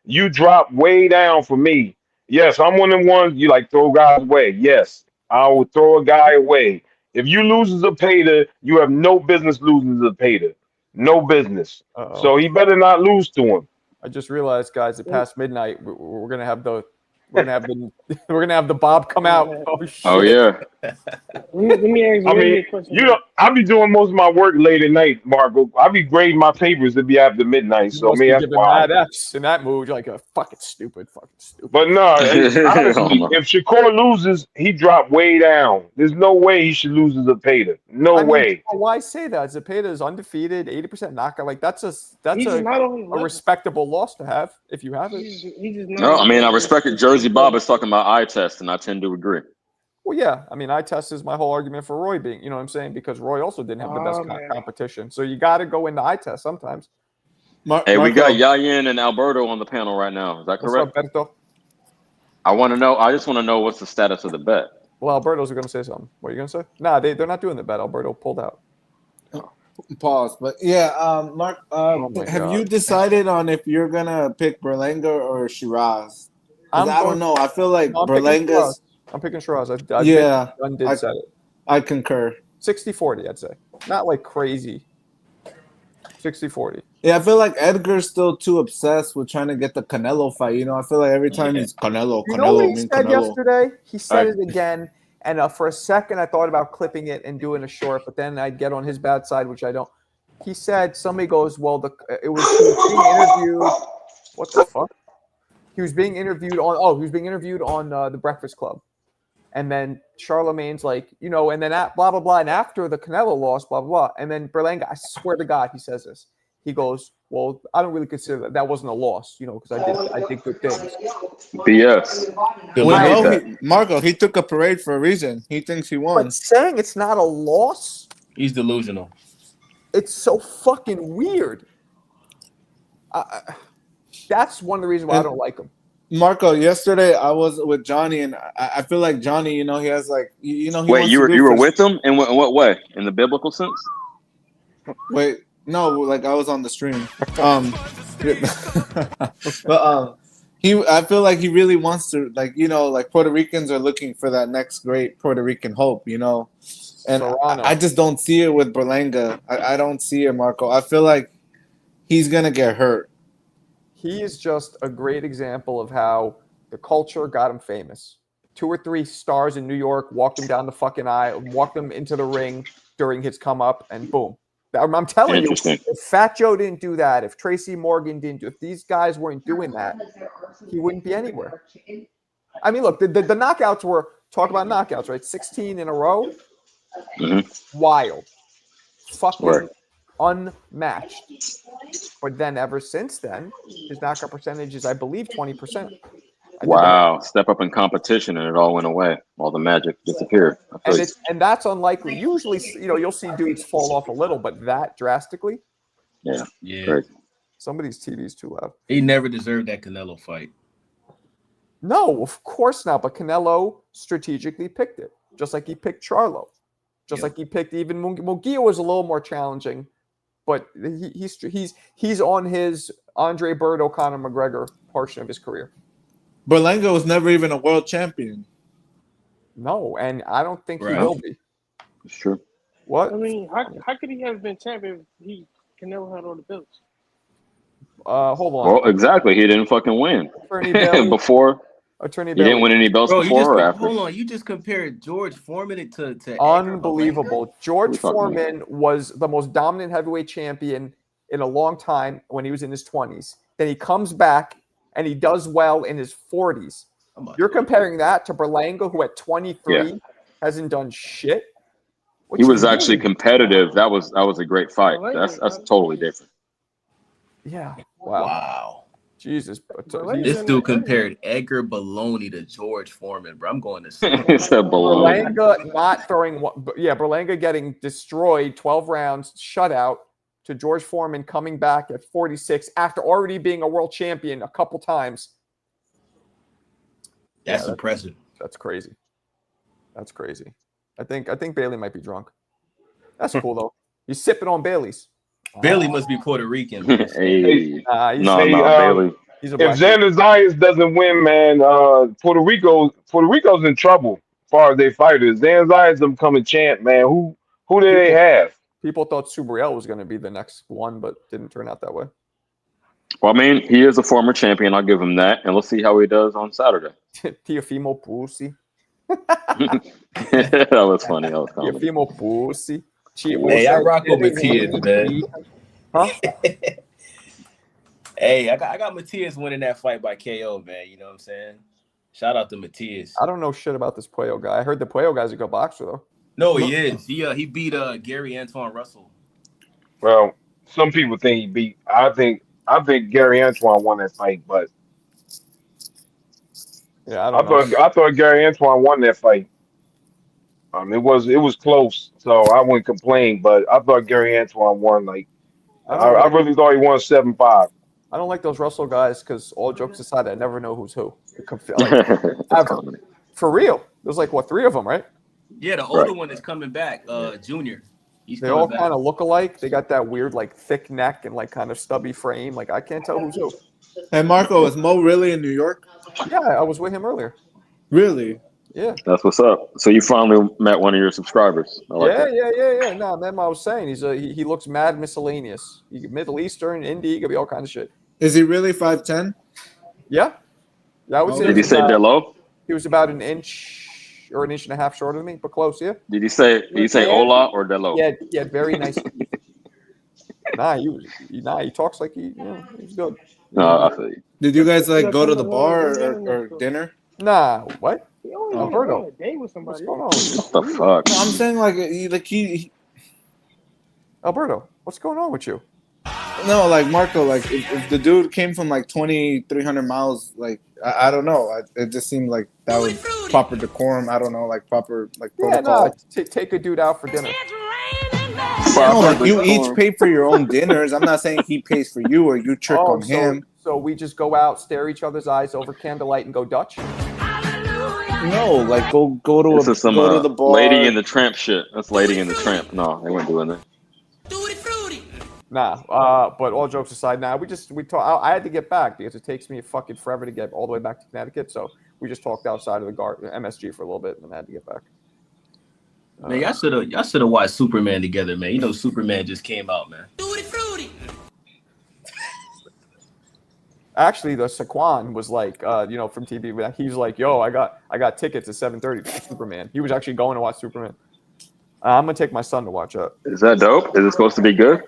You drop way down for me. Yes, I'm one of them ones you like throw guys away. Yes, I will throw a guy away. If you lose Zepeda, you have no business losing Zepeda. No business. Uh-oh. So he better not lose to him. I just realized, guys, that past midnight, we're gonna have the we're gonna have the Bob come out. Oh shit! Oh yeah. Let me ask I you mean, a question. you know, I be doing most of my work late at night, Marco. I be grading my papers to be after midnight. You So I must mean, be that's giving why. mad F's in that mood. You're like, fucking stupid. But no, Oh, honestly, my. if Shakur loses, he dropped way down. There's no way he should lose to Zepeda. No I mean, way. why say that? Zepeda is undefeated, 80% knockout. Like that's He's a just not on his a level. respectable loss to have if you have it. He's just not No, I on mean, his I level. respect it. Jersey Bob is talking about eye test, and I tend to agree. Well, yeah. I mean, eye test is my whole argument for Roy being, you know what I'm saying? Because Roy also didn't have the best competition. So you got to go into eye test sometimes. Hey, we got Yayin and Alberto on the panel right now. Is that correct? What's up, Berto? I want to know. I just want to know what's the status of the bet. Well, Alberto's going to say something. What are you going to say? Nah, they're not doing the bet. Alberto pulled out. Pause. But yeah, Mark, have you decided on if you're gonna pick Berlanga or Shiraz? Because I don't know. I feel like Berlanga's. I'm picking Shiraz. Yeah, Undid said it. I concur. 60-40, I'd say. Not like crazy. 60-40. Yeah, I feel like Edgar's still too obsessed with trying to get the Canelo fight. You know, I feel like every time he's Canelo, You know what he said Canelo. yesterday? He said it again. And for a second, I thought about clipping it and doing a short, but then I'd get on his bad side, which I don't. He said, somebody goes, well, he was being interviewed. What the fuck? He was being interviewed on, The Breakfast Club. And then Charlemagne's like, you know, and then blah, blah, blah. And after the Canelo loss, blah, blah, blah. And then Berlanga, I swear to God, he says this. He goes, well, I don't really consider that wasn't a loss, you know, because I did good things. BS. Marco, he took a parade for a reason. He thinks he won. But saying it's not a loss, he's delusional. It's so fucking weird. That's one of the reasons why I don't like him. Marco, yesterday I was with Johnny, and I feel like Johnny, you know, he has like, you know, he wait, wants you to were with him in what way? In the biblical sense? Wait, no, like I was on the stream. But I feel like he really wants to, like, you know, like Puerto Ricans are looking for that next great Puerto Rican hope, you know, and I just don't see it with Berlanga. I don't see it, Marco. I feel like he's gonna get hurt. He is just a great example of how the culture got him famous. 2 or 3 stars in New York walked him down the fucking aisle, walked him into the ring during his come up, and boom. I'm telling you, if Fat Joe didn't do that, if Tracy Morgan didn't do, if these guys weren't doing that, he wouldn't be anywhere. I mean, look, the knockouts were, talk about knockouts, right? 16 in a row. Mm-hmm. Wild. Fucking unmatched. But then ever since then, his knockout percentage is, I believe, 20%. Wow. Step up in competition and it all went away. All the magic disappeared. And that's unlikely. Usually, you know, you'll see dudes fall off a little, but that drastically? Yeah. Crazy. Some of these TVs too loud. He never deserved that Canelo fight. No, of course not. But Canelo strategically picked it, just like he picked Charlo, just like he picked even Munguia was a little more challenging, but he's on his Andre Bird, Conor McGregor portion of his career. Berlanga was never even a world champion. No, and I don't think he will be. It's true. What? I mean, how could he have been champion if Canelo had all the belts? Hold on. Well, exactly. He didn't fucking win before. Attorney he didn't win any belts before or after. Hold on, you just compared George Foreman to unbelievable. George Foreman was the most dominant heavyweight champion in a long time when he was in his 20s. Then he comes back and he does well in his 40s. You're comparing that to Berlanga, who at 23 hasn't done shit. He was actually competitive. That was a great fight. That's totally different. Yeah. Wow. Jesus. But, This dude compared Edgar Bologna to George Foreman, bro. I'm going to sleep. He said Bologna. Berlanga not throwing one. Yeah, Berlanga getting destroyed, 12 rounds, shutout, to George Foreman coming back at 46 after already being a world champion a couple times. That's impressive. That's crazy. That's crazy. I think Bailey might be drunk. That's cool though. He's sipping on Bailey's. Bailey must be Puerto Rican. Hey. He's Bailey. He's a If Xander Zayas doesn't win, man, Puerto Rico's in trouble as far as their fighters. Xander Zayas becoming champ, man. Who do they have? People thought Subriel was going to be the next one, but didn't turn out that way. Well, I mean, he is a former champion. I'll give him that, and let's see how he does on Saturday. Teofimo Pussy. That was funny. That was funny. Teofimo Pussy. Hey, I rock with Matias, man. Huh? Hey, I got Matias winning that fight by KO, man. You know what I'm saying? Shout out to Matias. I don't know shit about this Puello guy. I heard the Puello guy's a good boxer though. No, he is. He beat Gary Antoine Russell. Well, some people think he beat. I think Gary Antoine won that fight, but yeah, I thought Gary Antoine won that fight. It was close, so I wouldn't complain. But I thought Gary Antoine won. Like I really thought he won 7-5. I don't like those Russell guys because all jokes aside, I never know who's who. Like, ever. For real. There's like what, 3 of them, right? Yeah, the older one is coming back. Junior. They all kind of look alike. They got that weird like thick neck and like kind of stubby frame. Like I can't tell who's who. Hey Marco, is Mo really in New York? Yeah, I was with him earlier. Really? Yeah. That's what's up. So you finally met one of your subscribers. I like that. Yeah. No, man, I was saying he looks mad miscellaneous. Middle Eastern, Indie, could be all kinds of shit. Is he really 5'10"? Yeah. I would say. Did he say Delo? He was about an inch or an inch and a half shorter than me, but close, yeah. Did you say Ola or Delo? Yeah, very nice. He talks like he's good. No, I feel you. Did you guys like go to the bar or dinner? Nah, what? Alberto. A date with somebody. What's going on? What the fuck? I'm saying he Alberto, what's going on with you? No, like Marco, like if the dude came from like 2,300 miles, like I don't know, it just seemed like that was proper decorum. I don't know, like proper like protocol. Yeah, no, take a dude out for dinner. No, like you each pay for your own dinners. I'm not saying he pays for you or you trick on him. So we just go out, stare each other's eyes over candlelight, and go Dutch. No, like go to the bar. Lady in the Tramp shit. That's Lady in the Tramp. No, they weren't doing that. Nah, but all jokes aside, we talk. I had to get back because it takes me fucking forever to get all the way back to Connecticut. So we just talked outside of the MSG for a little bit, and then I had to get back. Man, y'all should have watched Superman together, man. You know Superman just came out, man. Actually, the Saquon was like, from TV. He was like, "Yo, I got tickets at 7:30 for Superman." He was actually going to watch Superman. I'm gonna take my son to watch it. Is that dope? Is it supposed to be good?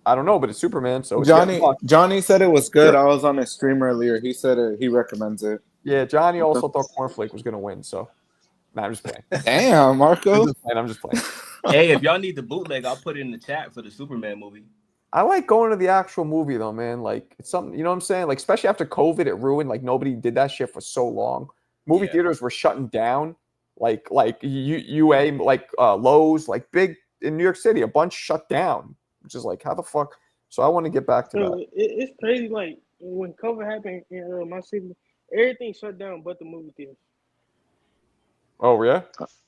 I don't know, but it's Superman. So Johnny said it was good. I was on his stream earlier. He said he recommends it. Yeah, Johnny also thought Cornflake was gonna win. So, I'm just playing. Damn, Marco. I'm just playing. Hey, if y'all need the bootleg, I'll put it in the chat for the Superman movie. I like going to the actual movie though, man. Like it's something, you know what I'm saying? Like especially after COVID, it ruined. Like nobody did that shit for so long. Movie theaters were shutting down. Like UA, like Lowe's, like big in New York City, a bunch shut down. Which is like how the fuck. So I want to get back to that. It's crazy. Like when COVID happened in my city, everything shut down but the movie theaters. Oh yeah,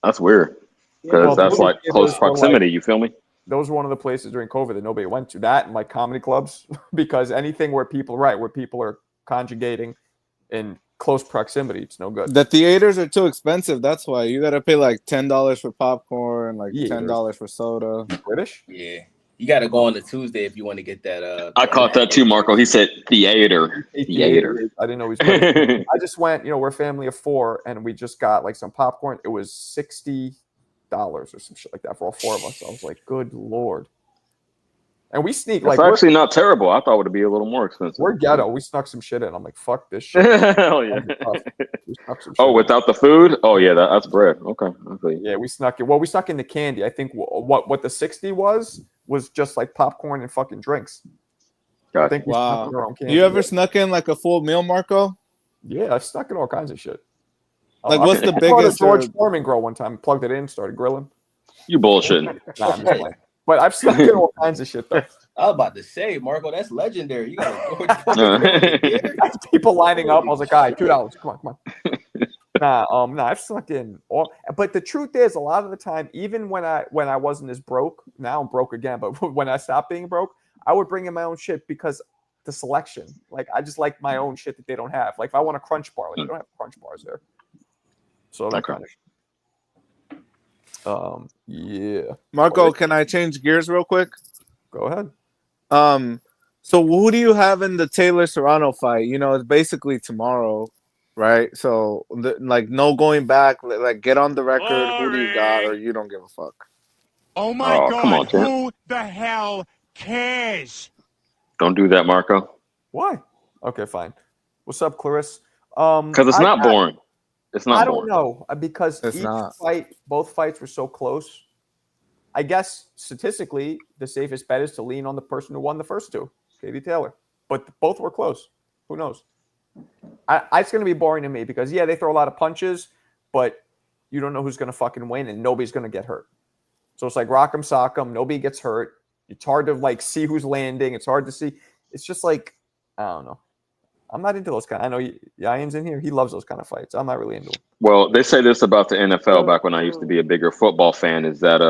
that's weird. Because that's like close proximity. You feel me? Those were one of the places during COVID that nobody went to. That and like comedy clubs, because anything where people are conjugating in close proximity, it's no good. The theaters are too expensive. That's why you gotta pay like $10 for popcorn, like $10 for soda. British? Yeah. You got to go on the Tuesday if you want to get that. I caught that too, Marco. He said theater. Theater. I didn't know he was British. I just went, we're a family of 4, and we just got like some popcorn. It was $60 or some shit like that for all 4 of us. I was like, good Lord. And we sneak. It's actually not terrible. I thought it would be a little more expensive. We're ghetto. We snuck some shit in. I'm like, fuck this shit. Hell yeah. Without the food? Oh yeah, that's bread. Okay. Yeah, we snuck it. Well, we snuck in the candy. I think what the 60 was just like popcorn and fucking drinks. I think we snuck Wow. in our own candy. You ever snuck in like a full meal, Marco? Yeah, I've snuck in all kinds of shit. Like, what's the I bought a biggest? George Foreman grill one time, plugged it in, started grilling. You bullshitting. Nah, I'm just playing. But I've snuck in all kinds of shit though. I was about to say, Marco, that's legendary. You got a George Foreman grill in the theater? People lining up. I was like, all right, $2. Come on. Nah, I've snuck in all. But the truth is, a lot of the time, even when I wasn't as broke, now I'm broke again. But when I stopped being broke, I would bring in my own shit because the selection. Like I just like my own shit that they don't have. Like if I want a crunch bar, like they don't have crunch bars there. So that kind of. Yeah. Marco, can I change gears real quick? Go ahead. So who do you have in the Taylor Serrano fight? You know, it's basically tomorrow, right? So like no going back. Like get on the record. Who do you got, or you don't give a fuck? Oh my God! Come on, champ. Who the hell cares? Don't do that, Marco. Why? Okay, fine. What's up, Clarisse? Because it's not boring. It's not. I don't know because both fights were so close. I guess statistically, the safest bet is to lean on the person who won the first two, Katie Taylor. But both were close. Who knows? It's going to be boring to me because, yeah, they throw a lot of punches, but you don't know who's going to fucking win and nobody's going to get hurt. So it's like rock'em sock'em. Nobody gets hurt. It's hard to, like, see who's landing. It's hard to see. It's just like, I don't know. I'm not into those kind. I know Yayan's in here. He loves those kind of fights. I'm not really into them. Well, they say this about the NFL back when I used to be a bigger football fan is that,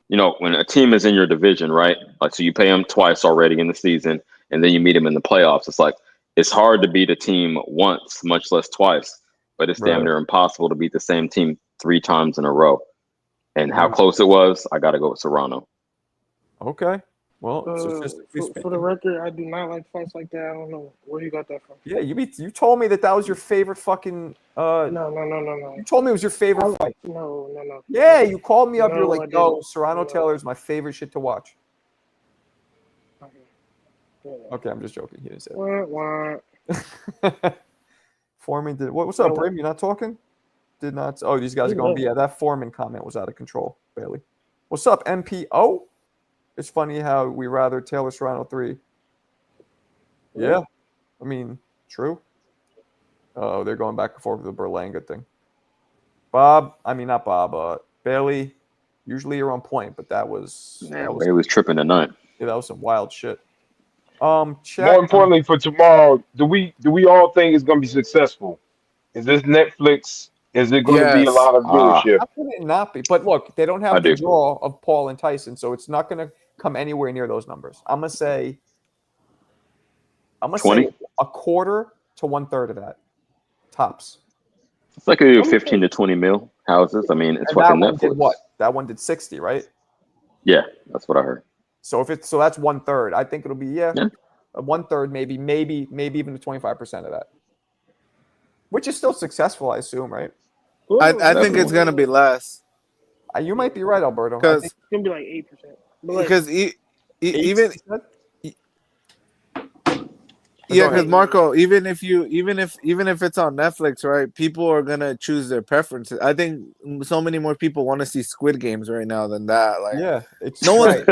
you know, when a team is in your division, right? Like, so you pay them twice already in the season, and then you meet them in the playoffs. It's like, it's hard to beat a team once, much less twice, but it's damn near impossible to beat the same team 3 times in a row. And how close it was, I got to go with Serrano. Okay. Well, for the record, I do not like fights like that. I don't know where you got that from. Yeah, you told me that was your favorite fucking. No. You told me it was your favorite fight. No. Yeah, you called me up. No, You're like, I "No, didn't. Serrano Taylor is my favorite shit to watch." Yeah. Okay, I'm just joking. He didn't say that. Foreman did. What's up, Brim? You not talking? Did not. Oh, these guys are going to be. Yeah, that Foreman comment was out of control, Bailey. What's up, MPO? It's funny how we rather Taylor Serrano 3. Yeah, I mean, true. Oh, they're going back and forth with the Berlanga thing. Not Bob. Bailey, usually you're on point, but that was Bailey's tripping tonight. Yeah, that was some wild shit. More importantly, for tomorrow, do we all think it's going to be successful? Is this Netflix? Is it going to be a lot of viewership? How can it not be? But look, they don't have the draw of Paul and Tyson, so it's not going to come anywhere near those numbers. I'm gonna say 20? A quarter to 1/3 of that tops. It's like a 15 to 20 mil houses. I mean, it's fucking Netflix. Did what? That one did 60, right? Yeah, that's what I heard. So that's 1/3. I think it'll be a 1/3, maybe even to 25% of that, which is still successful, I assume, right? I think it's gonna be less. You might be right, Alberto. Because it's gonna be like 8%. Because even because Marco, even if it's on Netflix, right? People are gonna choose their preferences. I think so many more people want to see Squid Games right now than that. Like, it's no one.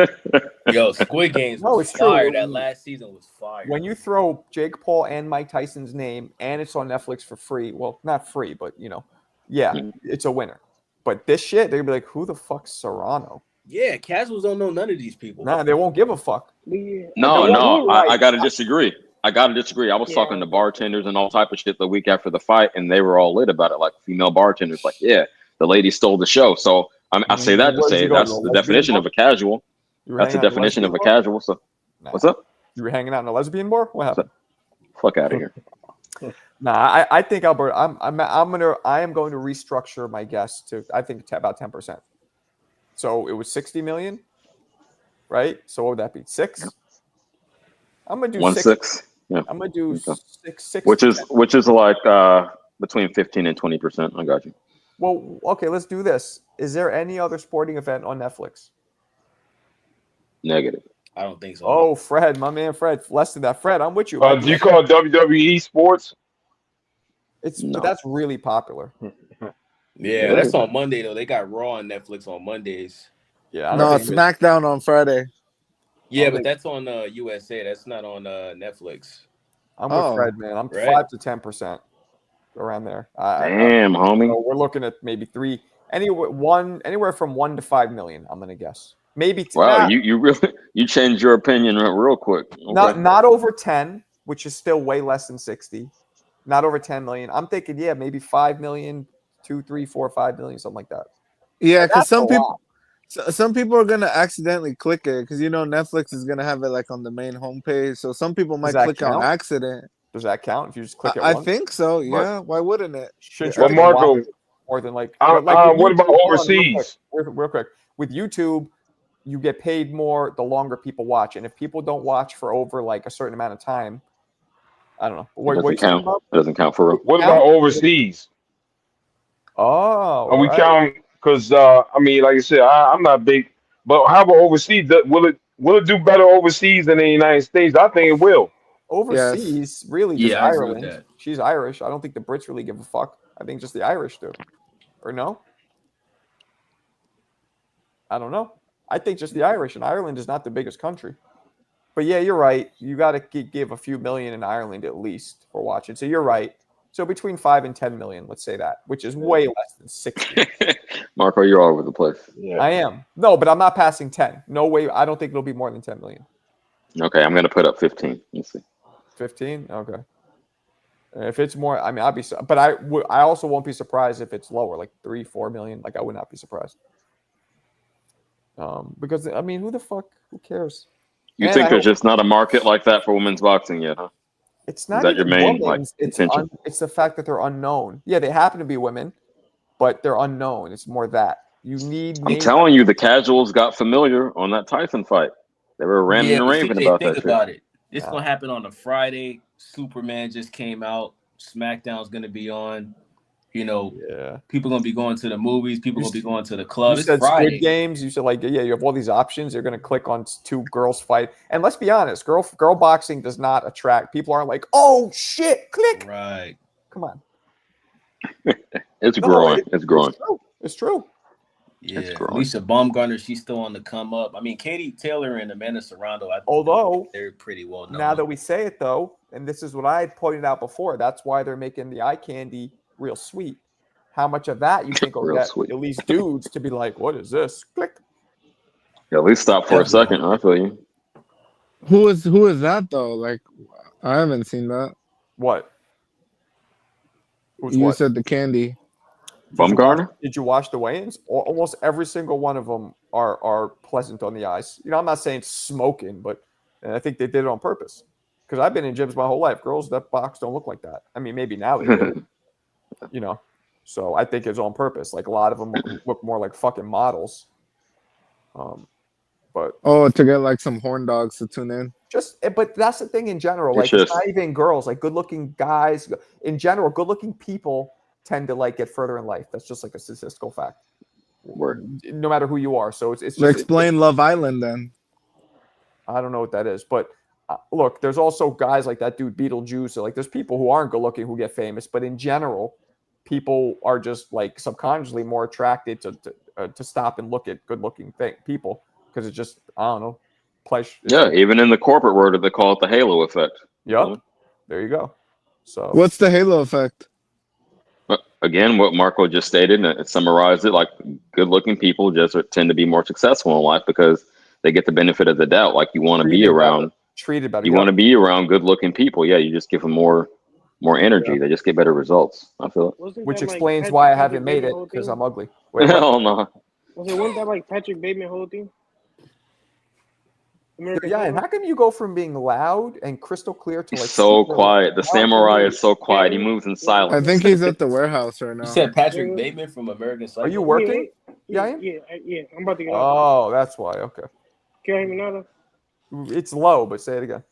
Yo, Squid Games was fire. That last season was fire. When you throw Jake Paul and Mike Tyson's name and it's on Netflix for free, well, not free, but it's a winner. But this shit, they're gonna be like, who the fuck's Serrano? Yeah, casuals don't know none of these people. Nah, they won't give a fuck. No, I gotta disagree. I was talking to bartenders and all type of shit the week after the fight, and they were all lit about it. Like female bartenders, like, yeah, the lady stole the show. So I say that to say that's the definition of a casual. That's the definition of a casual. So what's up? You were hanging out in a lesbian bar? What happened? Fuck out of here. Nah, I think Alberto. I am going to restructure my guess to I think about 10%. So it was 60 million, right? So what would that be? 6? I'm gonna do 1-6. Yeah. I'm gonna do 6. Which is like between 15 and 20%. I got you. Well, okay, let's do this. Is there any other sporting event on Netflix? Negative. I don't think so. Oh, Fred, my man, Fred, less than that. Fred, I'm with you. Do you call WWE sports? But that's really popular. Yeah, that's on Monday though. They got Raw on Netflix on Mondays. Yeah, no, SmackDown on Friday. Yeah, but that's on USA. That's not on Netflix. I'm with Fred, man. I'm Right. 5 to 10% around there. Damn, homie. So we're looking at maybe anywhere from 1 to 5 million. I'm gonna guess maybe. Wow, you really changed your opinion real quick. Okay. Not over 10, which is still way less than 60. Not over 10 million. I'm thinking, maybe 5 million, 2, 3, 4, 5 million, something like that. Yeah, because some people are gonna accidentally click it because Netflix is gonna have it like on the main homepage, so some people might click on accident. Does that count if you just click it? I think so. Yeah, why wouldn't it? Well, Marco, more than like what about overseas? Real quick, with YouTube, you get paid more the longer people watch, and if people don't watch for over like a certain amount of time, I don't know. It doesn't count for real. What about overseas? Oh, are we counting? Because I mean, like I said, I'm not big, but how about overseas? Will it do better overseas than in the United States? I think it will. Overseas, really, just I agree with Ireland. that. She's Irish. I don't think the Brits really give a fuck. I think just the Irish do, or no? I don't know. I think just the Irish, and Ireland is not the biggest country. But yeah, you're right. You got to give a few million in Ireland at least for watching. So you're right. So between 5 and 10 million, let's say that, which is way less than 60. Marco, you're all over the place. Yeah. I am. No, but I'm not passing 10. No way. I don't think it'll be more than 10 million. Okay, I'm gonna put up 15. Let's see. 15? Okay. If it's more, I mean, I'll be. But I also won't be surprised if it's lower, like 3, 4 million. Like I would not be surprised. Because I mean, who cares? You think there's just not a market like that for women's boxing yet, huh? It's not Is that your main intention? It's the fact that they're unknown. Yeah, they happen to be women, but they're unknown. It's more that you need. I'm telling you, the casuals got familiar on that Tyson fight. They were ranting and raving about that. Think about it. It's gonna happen on a Friday. Superman just came out. SmackDown's gonna be on. People gonna be going to the movies. People gonna be going to the club. You said Friday. Squid Games. You said you have all these options. You're gonna click on 2 girls fight, and let's be honest, girl boxing does not attract. People aren't like, oh shit, click. Right. Come on. It's growing. It's growing. It's true. Yeah. Lisa Baumgartner, she's still on the come up. I mean, Katie Taylor and Amanda Serrano. Although they're pretty well known. Now that we say it though, and this is what I had pointed out before, that's why they're making the eye candy real sweet. How much of that you think will get at least dudes to be like, what is this? Click. Yeah, at least stop for a second. I feel you. Who is that though? Like, I haven't seen that. What? You said the candy. Bumgarner? Did you watch the weigh-ins? Almost every single one of them are pleasant on the eyes. I'm not saying smoking, but I think they did it on purpose. Because I've been in gyms my whole life. Girls that box don't look like that. I mean, maybe now they do. So I think it's on purpose. Like a lot of them look more like fucking models. But to get like some horn dogs to tune in. But that's the thing in general. Like it's not even girls. Like good-looking guys in general, good-looking people tend to like get further in life. That's just like a statistical fact. No matter who you are. So it's just explain Love Island then. I don't know what that is, but look, there's also guys like that dude Beetlejuice. So like there's people who aren't good-looking who get famous, but in general, people are just like subconsciously more attracted to stop and look at good-looking people because it's just I don't know pleasure. Yeah, even in the corporate world, they call it the halo effect. Yep, there you go. So what's the halo effect? Again, what Marco just stated, and it summarized it like good-looking people just tend to be more successful in life because they get the benefit of the doubt. Like you want to be around, treated better. You want to be around good-looking people. Yeah, you just give them more energy. Yeah. They just get better results. I feel it. Which explains why I haven't made it because I'm ugly. Hell no. Wasn't that like Patrick Bateman whole thing? Yeah, and how come you go from being loud and crystal clear to like so quiet? The samurai is so quiet. He moves in silence. I think he's at the warehouse right now. You said Patrick Bateman from American Psycho. Are you working? Yeah. I'm about to get out. Oh, that's why. Okay. Can you hear me now? It's low, but say it again.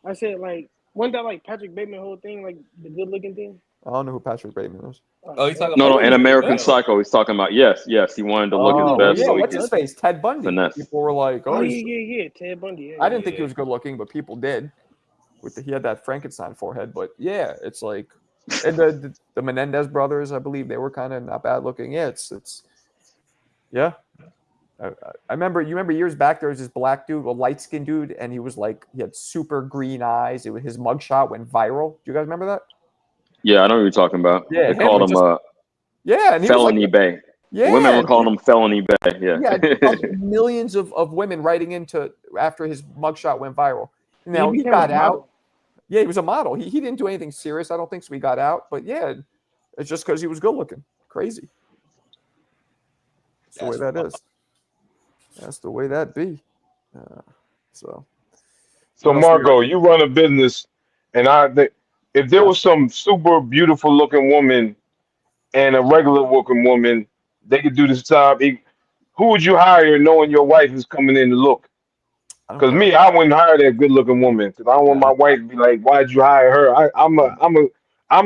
I said like, wasn't that like Patrick Bateman whole thing, like the good looking thing? I don't know who Patrick Bateman is. Oh, he's talking about no, in American Psycho, he's talking about yes, he wanted to look his best. Yeah, so what's his face? Ted Bundy. Finesse. People were like, oh yeah, Ted Bundy. Yeah, I didn't think he was good looking, but people did. He had that Frankenstein forehead, but yeah, it's like, and the Menendez brothers, I believe they were kind of not bad looking. Yeah, it's yeah. I remember. You remember years back there was this black dude, a light skinned dude, and he was like he had super green eyes. His mugshot went viral. Do you guys remember that? Yeah, I know what you're talking about. Yeah, They called him yeah, and he was like, Felony Bay. yeah, Women were calling him Felony Bay. Yeah. yeah, millions of women writing into after his mugshot went viral. Now he became got a out. model. Yeah, he was a model. He didn't do anything serious. I don't think so. He got out, but yeah, it's just because he was good looking. Crazy. That's the way that is. That's the way that be. So Marco, you run a business, and if there was some super beautiful looking woman and a regular looking woman, they could do this job. Who would you hire, knowing your wife is coming in to look? Because me, I wouldn't hire that good looking woman. Because I don't want my wife to be like, "Why'd you hire her?" I'm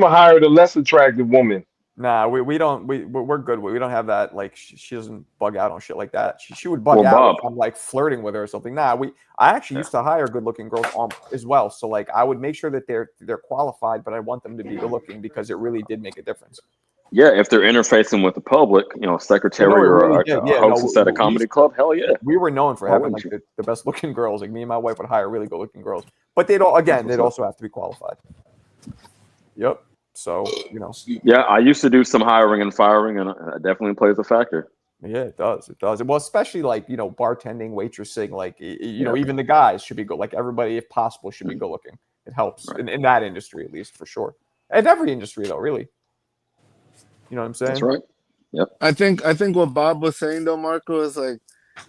a hire the less attractive woman. Nah, we don't. We're good. We don't have that. Like she doesn't bug out on shit like that. She would bug Well, out Bob. if I'm like flirting with her or something. Nah, I actually used to hire good looking girls as well. So like I would make sure that they're qualified, but I want them to be good looking because it really did make a difference. Yeah, if they're interfacing with the public, secretary or hostess at a comedy club, hell yeah. We were known for having like the best looking girls. Like me and my wife would hire really good looking girls, but they'd also have to be qualified. Yep. So Yeah, I used to do some hiring and firing, and it definitely plays a factor. Yeah, it does. It does. Well, especially like bartending, waitressing, like even the guys should be good. Like everybody, if possible, should be good looking. It helps in that industry, at least for sure. And every industry, though, really. You know what I'm saying? That's right. Yep. I think what Bob was saying though, Marco, is like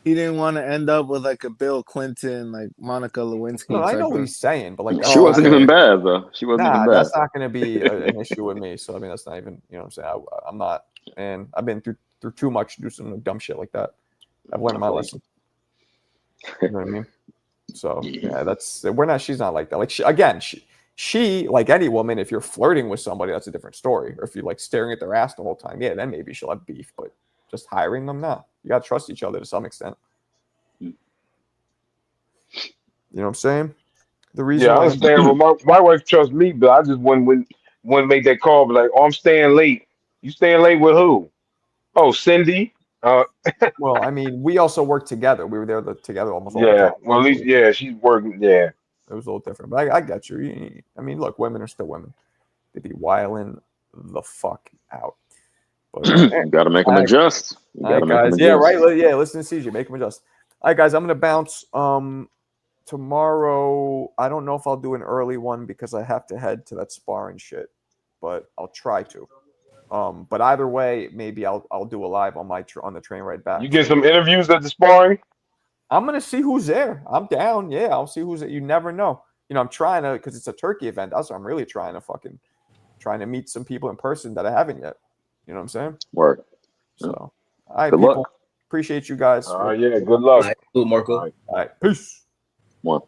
he didn't want to end up with like a Bill Clinton, like Monica Lewinsky. No, I know what he's saying, but like she wasn't even bad though. She wasn't even bad. That's not going to be an issue with me. So I mean, that's not even what I'm saying. I'm not, and I've been through too much to do some dumb shit like that. I've learned my lesson. You know what I mean? So yeah, she's not like that. Like she like any woman, if you're flirting with somebody, that's a different story. Or if you're like staring at their ass the whole time, yeah, then maybe she'll have beef. But just hiring them, no. You gotta trust each other to some extent. You know what I'm saying? The reason. Yeah, I understand. Well, my wife trusts me, but I just wouldn't make that call. But like, oh, I'm staying late. You staying late with who? Oh, Cindy. Well, I mean, we also worked together. We were there together almost all the Yeah. time. Well, at least she's working. Yeah. It was a little different, but I got you. I mean, look, women are still women. They be wiling the fuck out. But, you got to make them adjust. You got to make them adjust. Yeah, right. Yeah, listen to CJ. Make them adjust. All right, guys, I'm going to bounce. Tomorrow, I don't know if I'll do an early one because I have to head to that sparring shit, but I'll try to. But either way, maybe I'll do a live on the train ride back. You get some interviews at the sparring? I'm gonna see who's there. I'm down. Yeah, I'll see who's there. You never know. I'm trying to, because it's a turkey event. That's what I'm really trying to meet some people in person that I haven't yet. You know what I'm saying? Word. So, all right, good people. Luck. Appreciate you guys. Yeah, good luck. All right, Marco. All right, peace. One.